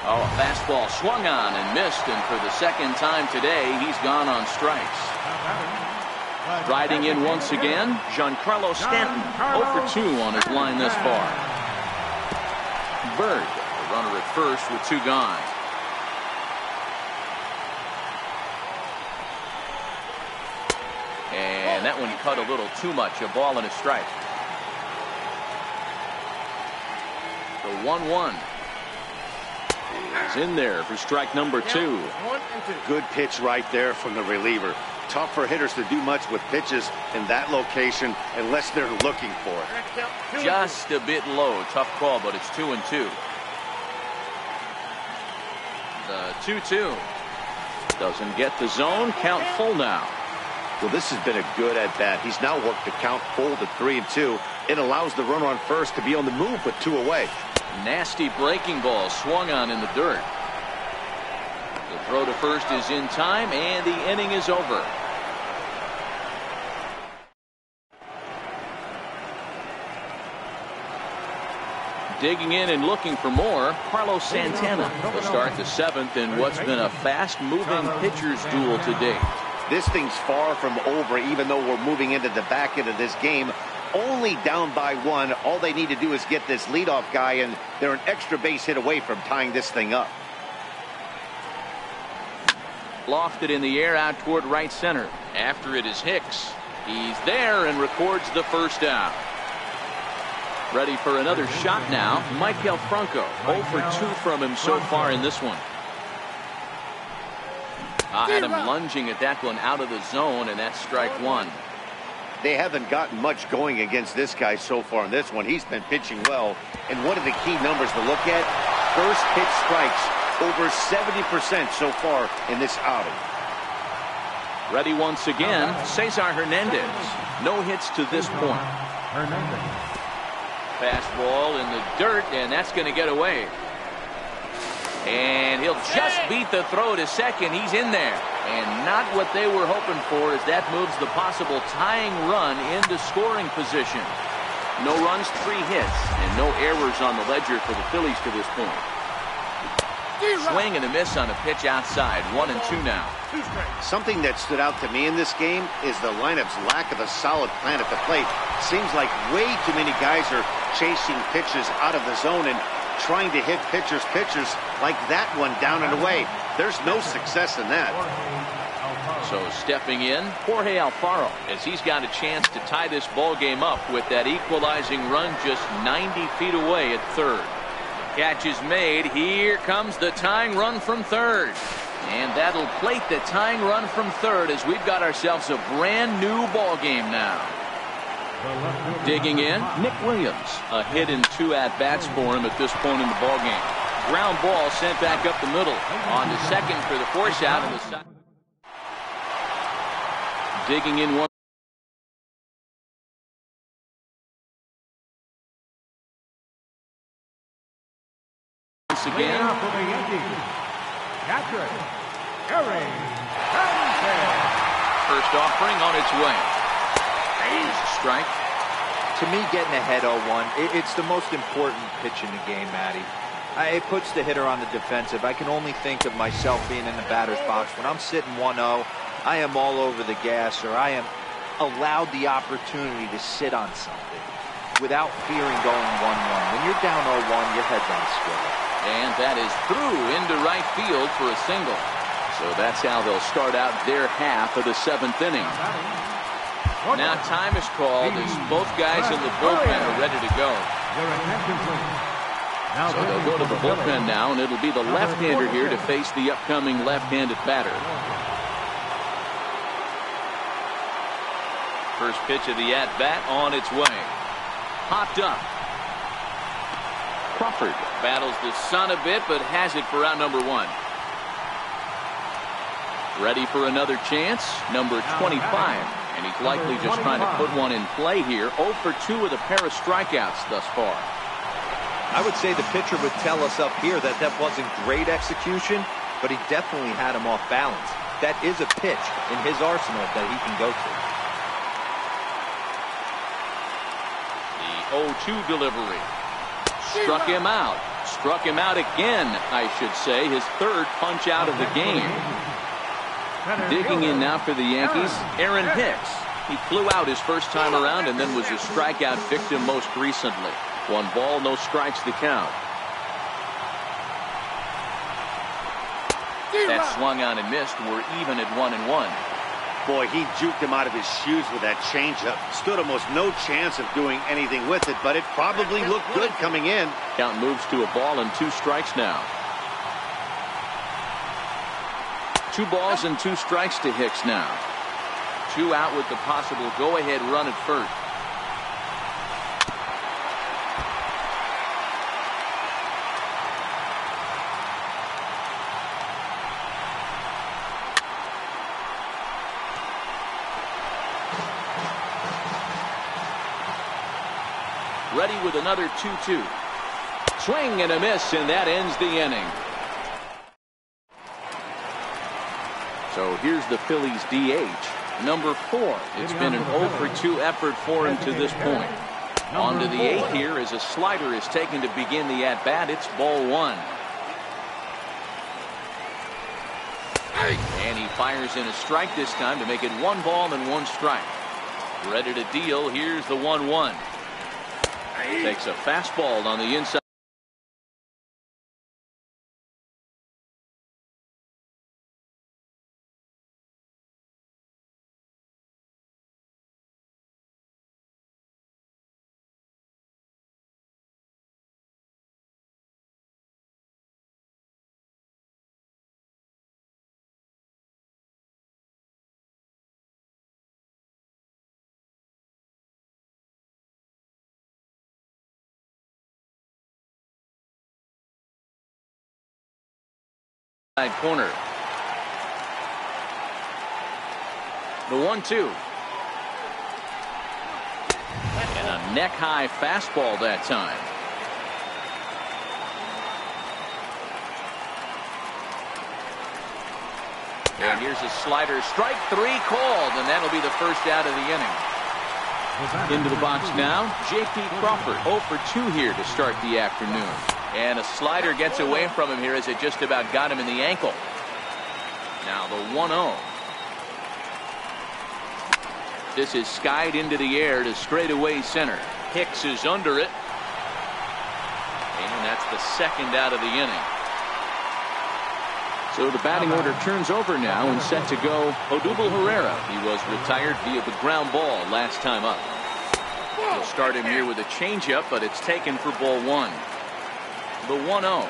Oh, a fastball swung on and missed, and for the second time today, he's gone on strikes. Riding in once again, Giancarlo Stanton, 0 for 2 on his line thus far. Bird, the runner at first with 2 gone. And that one cut a little too much, a ball and a strike. The 1-1 is in there for strike number 2. Good pitch right there from the reliever. Tough for hitters to do much with pitches in that location unless they're looking for it. Just a bit low. Tough call, but it's 2-2. The 2-2 doesn't get the zone. Count full now. Well, this has been a good at-bat. He's now worked the count full to 3-2. It allows the runner on first to be on the move with 2 away. Nasty breaking ball swung on in the dirt. The throw to first is in time, and the inning is over. Digging in and looking for more, Carlos Santana will start the 7th in what's been a fast-moving pitcher's duel to date. This thing's far from over, even though we're moving into the back end of this game. Only down by 1. All they need to do is get this leadoff guy, and they're an extra base hit away from tying this thing up. Lofted in the air out toward right center. After it is Hicks. He's there and records the first out. Ready for another shot now. Michael Franco. 0 for 2 from him so far in this one. Had him lunging at that one out of the zone, and that's strike 1. They haven't gotten much going against this guy so far in this one. He's been pitching well. And one of the key numbers to look at, first pitch strikes, over 70% so far in this outing. Ready once again, Cesar Hernandez. No hits to this point. Fastball in the dirt, and that's going to get away. And he'll just beat the throw to second. He's in there. And not what they were hoping for, as that moves the possible tying run into scoring position. No runs, 3 hits, and no errors on the ledger for the Phillies to this point. Swing and a miss on a pitch outside. 1-2 now. Something that stood out to me in this game is the lineup's lack of a solid plan at the plate. Seems like way too many guys are chasing pitches out of the zone and trying to hit pitchers like that one down and away. There's no success in that. So stepping in, Jorge Alfaro, as he's got a chance to tie this ball game up with that equalizing run just 90 feet away at third. Catch is made. Here comes the tying run from third. And that'll plate the tying run from third as we've got ourselves a brand new ball game now. Digging in, Nick Williams. A hit and 2 at-bats for him at this point in the ball game. Ground ball sent back up the middle. On to second for the force out of the side. Digging in once again. Now for the Yankees, Patrick. First offering on its way. Strike. To me, getting ahead 0-1, it's the most important pitch in the game, Matty. It puts the hitter on the defensive. I can only think of myself being in the batter's box. When I'm sitting 1-0, I am all over the gas, or I am allowed the opportunity to sit on something without fearing going 1-1. When you're down 0-1, your head's on a swivel. And that is through into right field for a single. So that's how they'll start out their half of the 7th inning. Now time is called as both guys in the bullpen are ready to go. So they'll go to the bullpen now, and it'll be the left-hander here to face the upcoming left-handed batter. First pitch of the at-bat on its way. Popped up. Crawford battles the sun a bit, but has it for out number 1. Ready for another chance, number 25. And he's likely just trying to put one in play here. 0 for 2 with a pair of strikeouts thus far. I would say the pitcher would tell us up here that that wasn't great execution, but he definitely had him off balance. That is a pitch in his arsenal that he can go to. The 0-2 delivery. Struck him out. Struck him out again, I should say. His third punch out of the game. Digging in now for the Yankees, Aaron Hicks. He flew out his first time around and then was a strikeout victim most recently. 1 ball, no strikes to count. That swung on and missed. We're even at 1-1. Boy, he juked him out of his shoes with that changeup. Stood almost no chance of doing anything with it, but it probably looked good coming in. Count moves to a ball and 2 strikes now. 2 balls and 2 strikes to Hicks now. 2 out with the possible go-ahead run at first. Ready with another 2-2. Swing and a miss, and that ends the inning. So here's the Phillies DH, number 4. It's been an 0 for 2 effort for him to this point. On to the 8th here as a slider is taken to begin the at-bat. It's ball 1. And he fires in a strike this time to make it 1 ball and 1 strike. Ready to deal. Here's the 1-1. Takes a fastball on the inside. Corner. The 1-2. And a neck-high fastball that time. And here's a slider. Strike 3 called, and that'll be the first out of the inning. Into the box now, J.P. Crawford. 0 for 2 here to start the afternoon. And a slider gets away from him here as it just about got him in the ankle. Now the 1-0. This is skied into the air to straightaway center. Hicks is under it. And that's the second out of the inning. So the batting order turns over now and set to go Odubel Herrera. He was retired via the ground ball last time up. We'll start him here with a changeup, but it's taken for ball 1. The 1-0.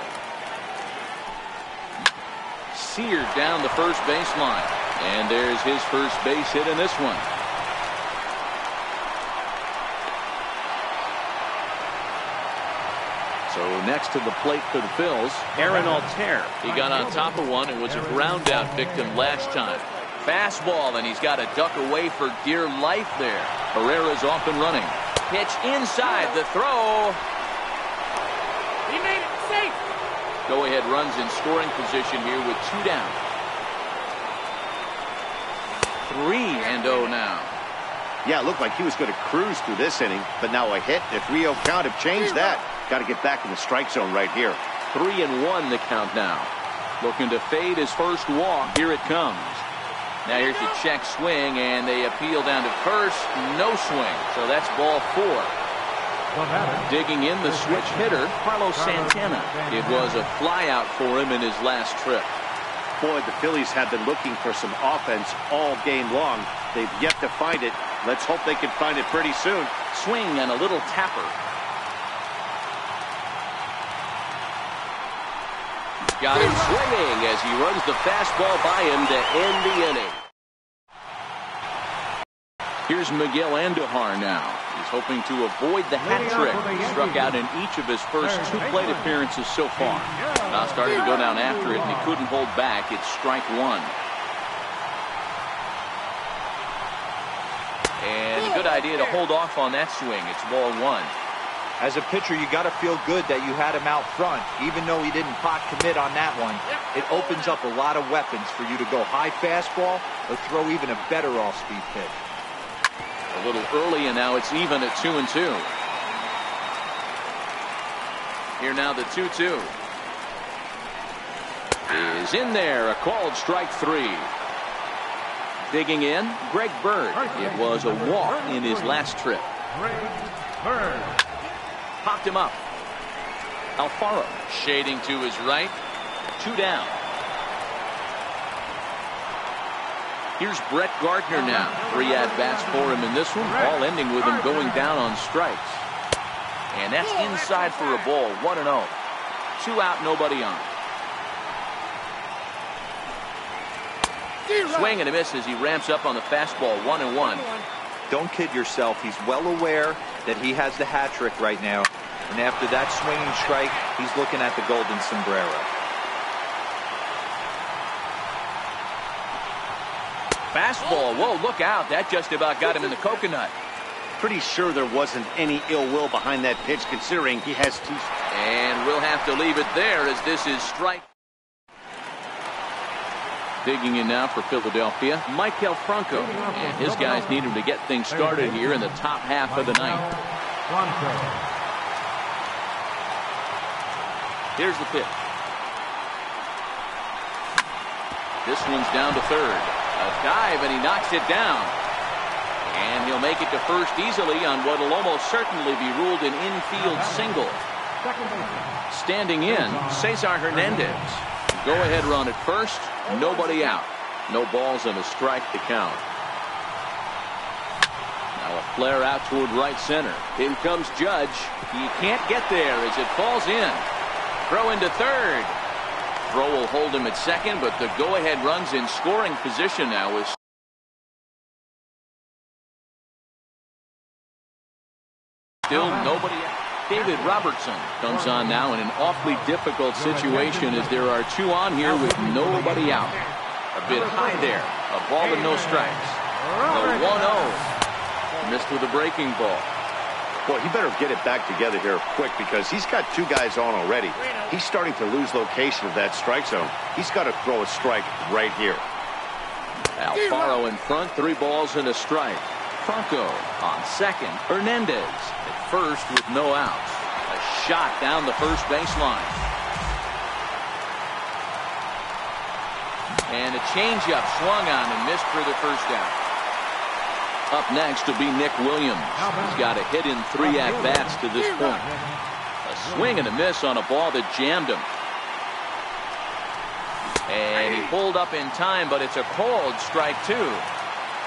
Seared down the first baseline. And there's his first base hit in this one. So next to the plate for the Phils, Aaron Altair. He got on top of one and was a ground out victim last time. Fastball, and he's got to duck away for dear life there. Herrera's off and running. Pitch inside the throw. He made it safe. Go-ahead runs in scoring position here with 2 down. 3-0 now. Yeah, it looked like he was going to cruise through this inning, but now a hit and a 3-0 count have changed that. Got to get back in the strike zone right here. 3-1 the count now. Looking to fade his first walk. Here it comes. Now here's the check swing, and they appeal down to first. No swing, so that's ball 4. Digging in the switch hitter, Carlos Santana. It was a flyout for him in his last trip. Boy, the Phillies have been looking for some offense all game long. They've yet to find it. Let's hope they can find it pretty soon. Swing and a little tapper. Got him swinging as he runs the fastball by him to end the inning. Here's Miguel Andujar now. He's hoping to avoid the hat trick. He struck out in each of his first 2 plate appearances so far. Now starting to go down after it, and he couldn't hold back. It's strike 1. And a good idea to hold off on that swing. It's ball 1. As a pitcher, you got to feel good that you had him out front. Even though he didn't pot commit on that one, it opens up a lot of weapons for you to go high fastball or throw even a better off-speed pitch. A little early, and now it's even at 2-2. Here now the 2-2. Is in there, a called strike 3. Digging in, Greg Bird. It was a walk in his last trip. Greg Bird. Popped him up. Alfaro shading to his right. 2 down. Here's Brett Gardner now. 3 at-bats for him in this one, all ending with him going down on strikes. And that's inside for a ball. 1-0. 2 out, nobody on. Swing and a miss as he ramps up on the fastball. 1-1. Don't kid yourself. He's well aware that he has the hat trick right now. And after that swinging strike, he's looking at the golden sombrero. Fastball. Whoa, look out. That just about got him in the coconut. Pretty sure there wasn't any ill will behind that pitch, considering he has 2. And we'll have to leave it there as this is strike. Digging in now for Philadelphia, Maikel Franco. And his guys need him to get things started here in the top half of the ninth. Here's the pitch. This one's down to third. A dive, and he knocks it down. And he'll make it to first easily on what will almost certainly be ruled an infield single. Standing in, Cesar Hernandez. Go-ahead run at first. Nobody out. No balls and a strike to count. Now a flare out toward right center. In comes Judge. He can't get there as it falls in. Throw into third. Throw will hold him at second, but the go-ahead runs in scoring position now is still nobody out. David Robertson comes on now in an awfully difficult situation as there are 2 on here with nobody out. A bit high there. A ball and no strikes. The 1-0. Missed with a breaking ball. Boy, he better get it back together here quick because he's got 2 guys on already. He's starting to lose location of that strike zone. He's got to throw a strike right here. Alfaro in front, 3 balls and a strike. Franco on second. Hernandez at first with no outs. A shot down the first baseline. And a changeup swung on and missed for the first down. Up next will be Nick Williams. He's got a hit in 3 at-bats to this point. A swing and a miss on a ball that jammed him. And he pulled up in time, but it's a called strike 2.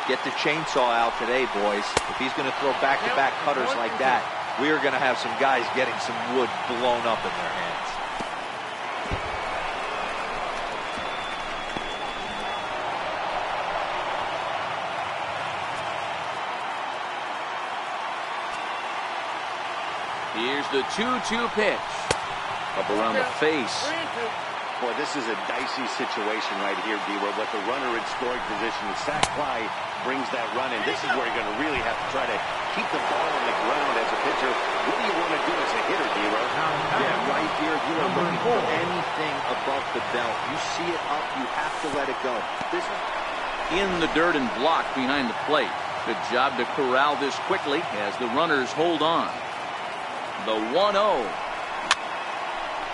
Get the chainsaw out today, boys. If he's going to throw back-to-back cutters like that, we are going to have some guys getting some wood blown up in their hands. Here's the 2-2 pitch. Up around the face. Boy, this is a dicey situation right here, D-Roy. With the runner in scoring position, the sack fly brings that run in. This is where you're going to really have to try to keep the ball on the ground as a pitcher. What do you want to do as a hitter, D-Roy? Yeah, right here, you are looking for anything above the belt. You see it up, you have to let it go. This in the dirt and blocked behind the plate. Good job to corral this quickly as the runners hold on. The 1-0.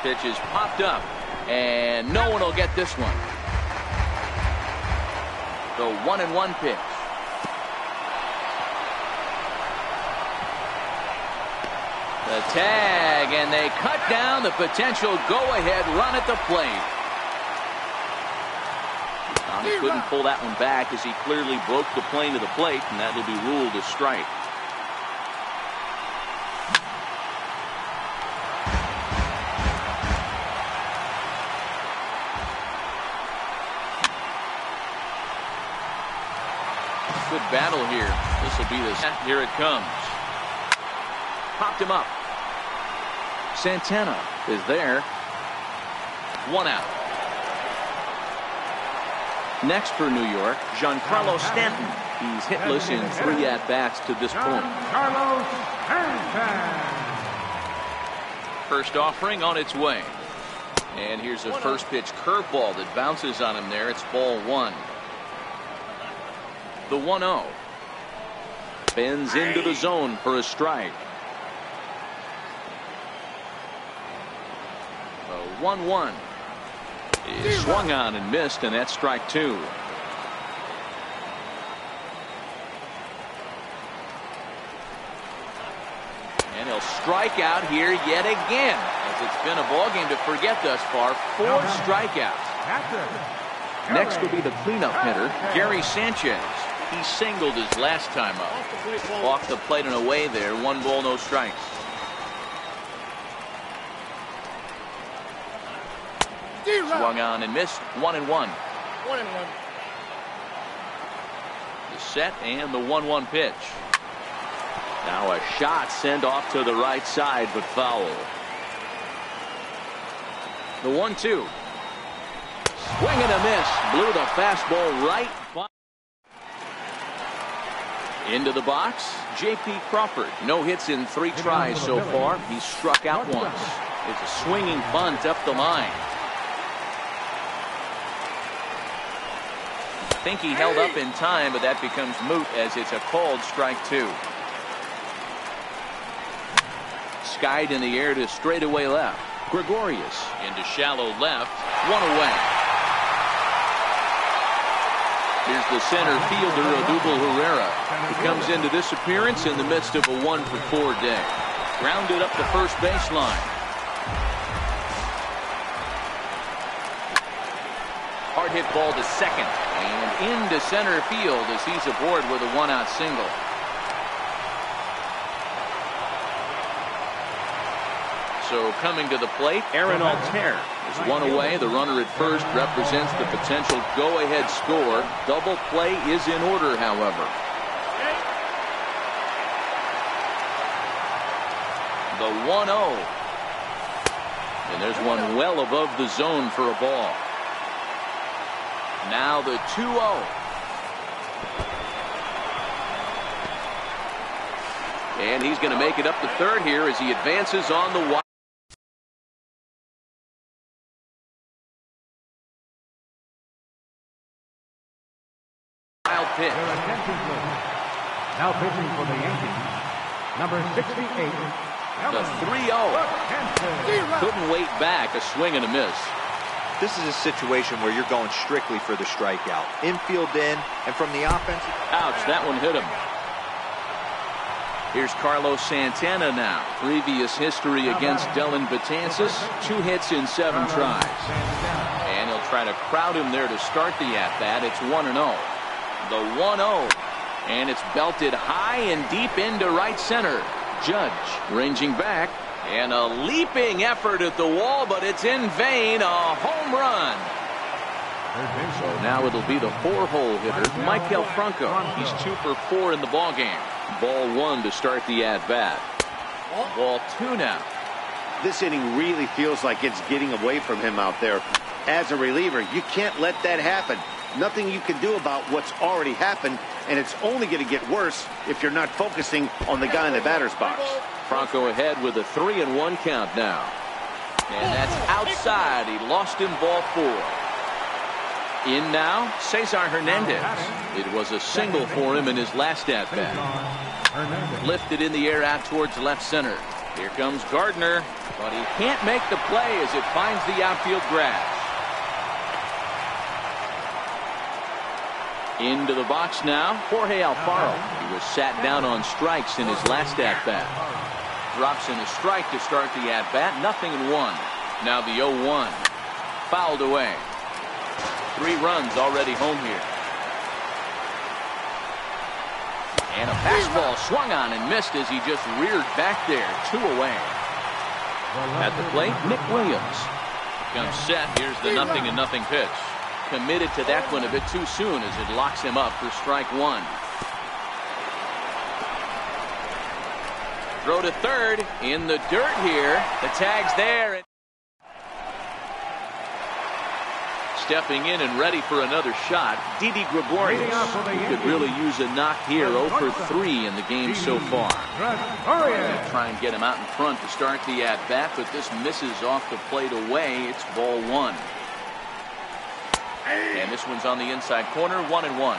Pitch is popped up, and no one will get this one. The 1-1 pitch. The tag, and they cut down the potential go-ahead run at the plate. He couldn't pull that one back as he clearly broke the plane to the plate, and that will be ruled a strike. Good battle here. This will be the set. Here it comes. Popped him up. Santana is there. 1 out. Next for New York, Giancarlo Stanton. He's hitless in 3 at-bats to this point. First offering on its way. And here's a first pitch curveball that bounces on him there. It's ball 1. The 1-0. Bends into the zone for a strike. The 1-1 is swung on and missed, and that's strike 2. And he'll strike out here yet again, as it's been a ball game to forget thus far. 4 strikeouts. Next will be the cleanup hitter, Gary Sanchez. He singled his last time up. Off the plate and away there. 1 ball, no strikes. Swung on and missed. 1-1. The set and the 1-1 pitch. Now a shot sent off to the right side, but foul. The 1-2. Swing and a miss. Blew the fastball right. Into the box, J.P. Crawford. No hits in 3 tries so far. He's struck out once. It's a swinging bunt up the line. I think he held up in time, but that becomes moot as it's a called strike 2. Skied in the air to straightaway left. Gregorius into shallow left. 1 away. Here's the center fielder, Odubel Herrera. He comes into this appearance in the midst of a 1-for-4 day. Grounded up the first baseline. Hard hit ball to second. And into center field as he's aboard with a 1-out single. So coming to the plate, Aaron Altair is 1 away. The runner at first represents the potential go-ahead score. Double play is in order, however. The 1-0. And there's one well above the zone for a ball. Now the 2-0. And he's going to make it up to third here as he advances on the wide. Pitch. Now pitching for the Yankees, number 68. The 3-0. Couldn't wait back. A swing and a miss. This is a situation where you're going strictly for the strikeout. Infield in, and from the offense. Ouch, that one hit him. Here's Carlos Santana now. Previous history against Dellin Betances. 2 hits in 7 tries. And he'll try to crowd him there to start the at-bat. It's 1-0. The 1-0, and it's belted high and deep into right center. Judge ranging back, and a leaping effort at the wall, but it's in vain. A home run. So now it'll be the 4-hole hitter, Maikel Franco. He's 2 for 4 in the ballgame. Ball 1 to start the at-bat. Ball 2 now. This inning really feels like it's getting away from him out there. As a reliever, you can't let that happen. Nothing you can do about what's already happened, and it's only going to get worse if you're not focusing on the guy in the batter's box. Franco ahead with a 3-1 count now. And that's outside. He lost him ball 4. In now, Cesar Hernandez. It was a single for him in his last at-bat. Lifted in the air out towards left center. Here comes Gardner, but he can't make the play as it finds the outfield grass. Into the box now, Jorge Alfaro. He was sat down on strikes in his last at-bat. Drops in a strike to start the at-bat. 0-1. Now the 0-1. Fouled away. 3 runs already home here. And a fastball swung on and missed as he just reared back there. 2 away. At the plate, Nick Williams. Comes set. Here's the 0-0 pitch. Committed to that one a bit too soon as it locks him up for strike 1. Throw to third in the dirt here. The tag's there. Stepping in and ready for another shot, Didi Gregorius, who could really use a knock here. 0 for 3 in the game so far. Try and get him out in front to start the at-bat, but this misses off the plate away. It's ball 1. And this one's on the inside corner, 1-1.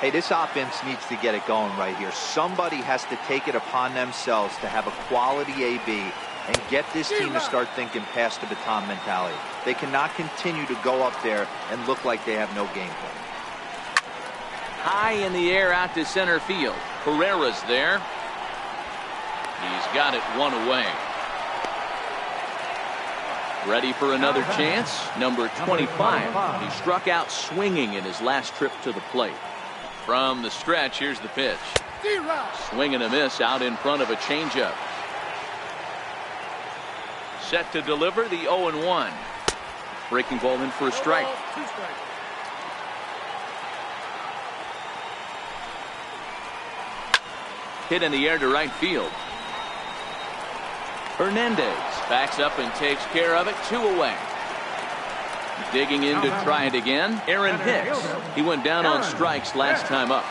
Hey, this offense needs to get it going right here. Somebody has to take it upon themselves to have a quality AB and get this team to start thinking past the baton mentality. They cannot continue to go up there and look like they have no game plan. High in the air out to center field. Herrera's there. He's got it 1 away. Ready for another chance. Number 25. He struck out swinging in his last trip to the plate. From the stretch, here's the pitch. Swing and a miss out in front of a changeup. Set to deliver the 0-1. Breaking ball in for a strike. Hit in the air to right field. Hernandez backs up and takes care of it. 2 away. Digging in to try it again, Aaron Hicks. He went down on strikes last time up.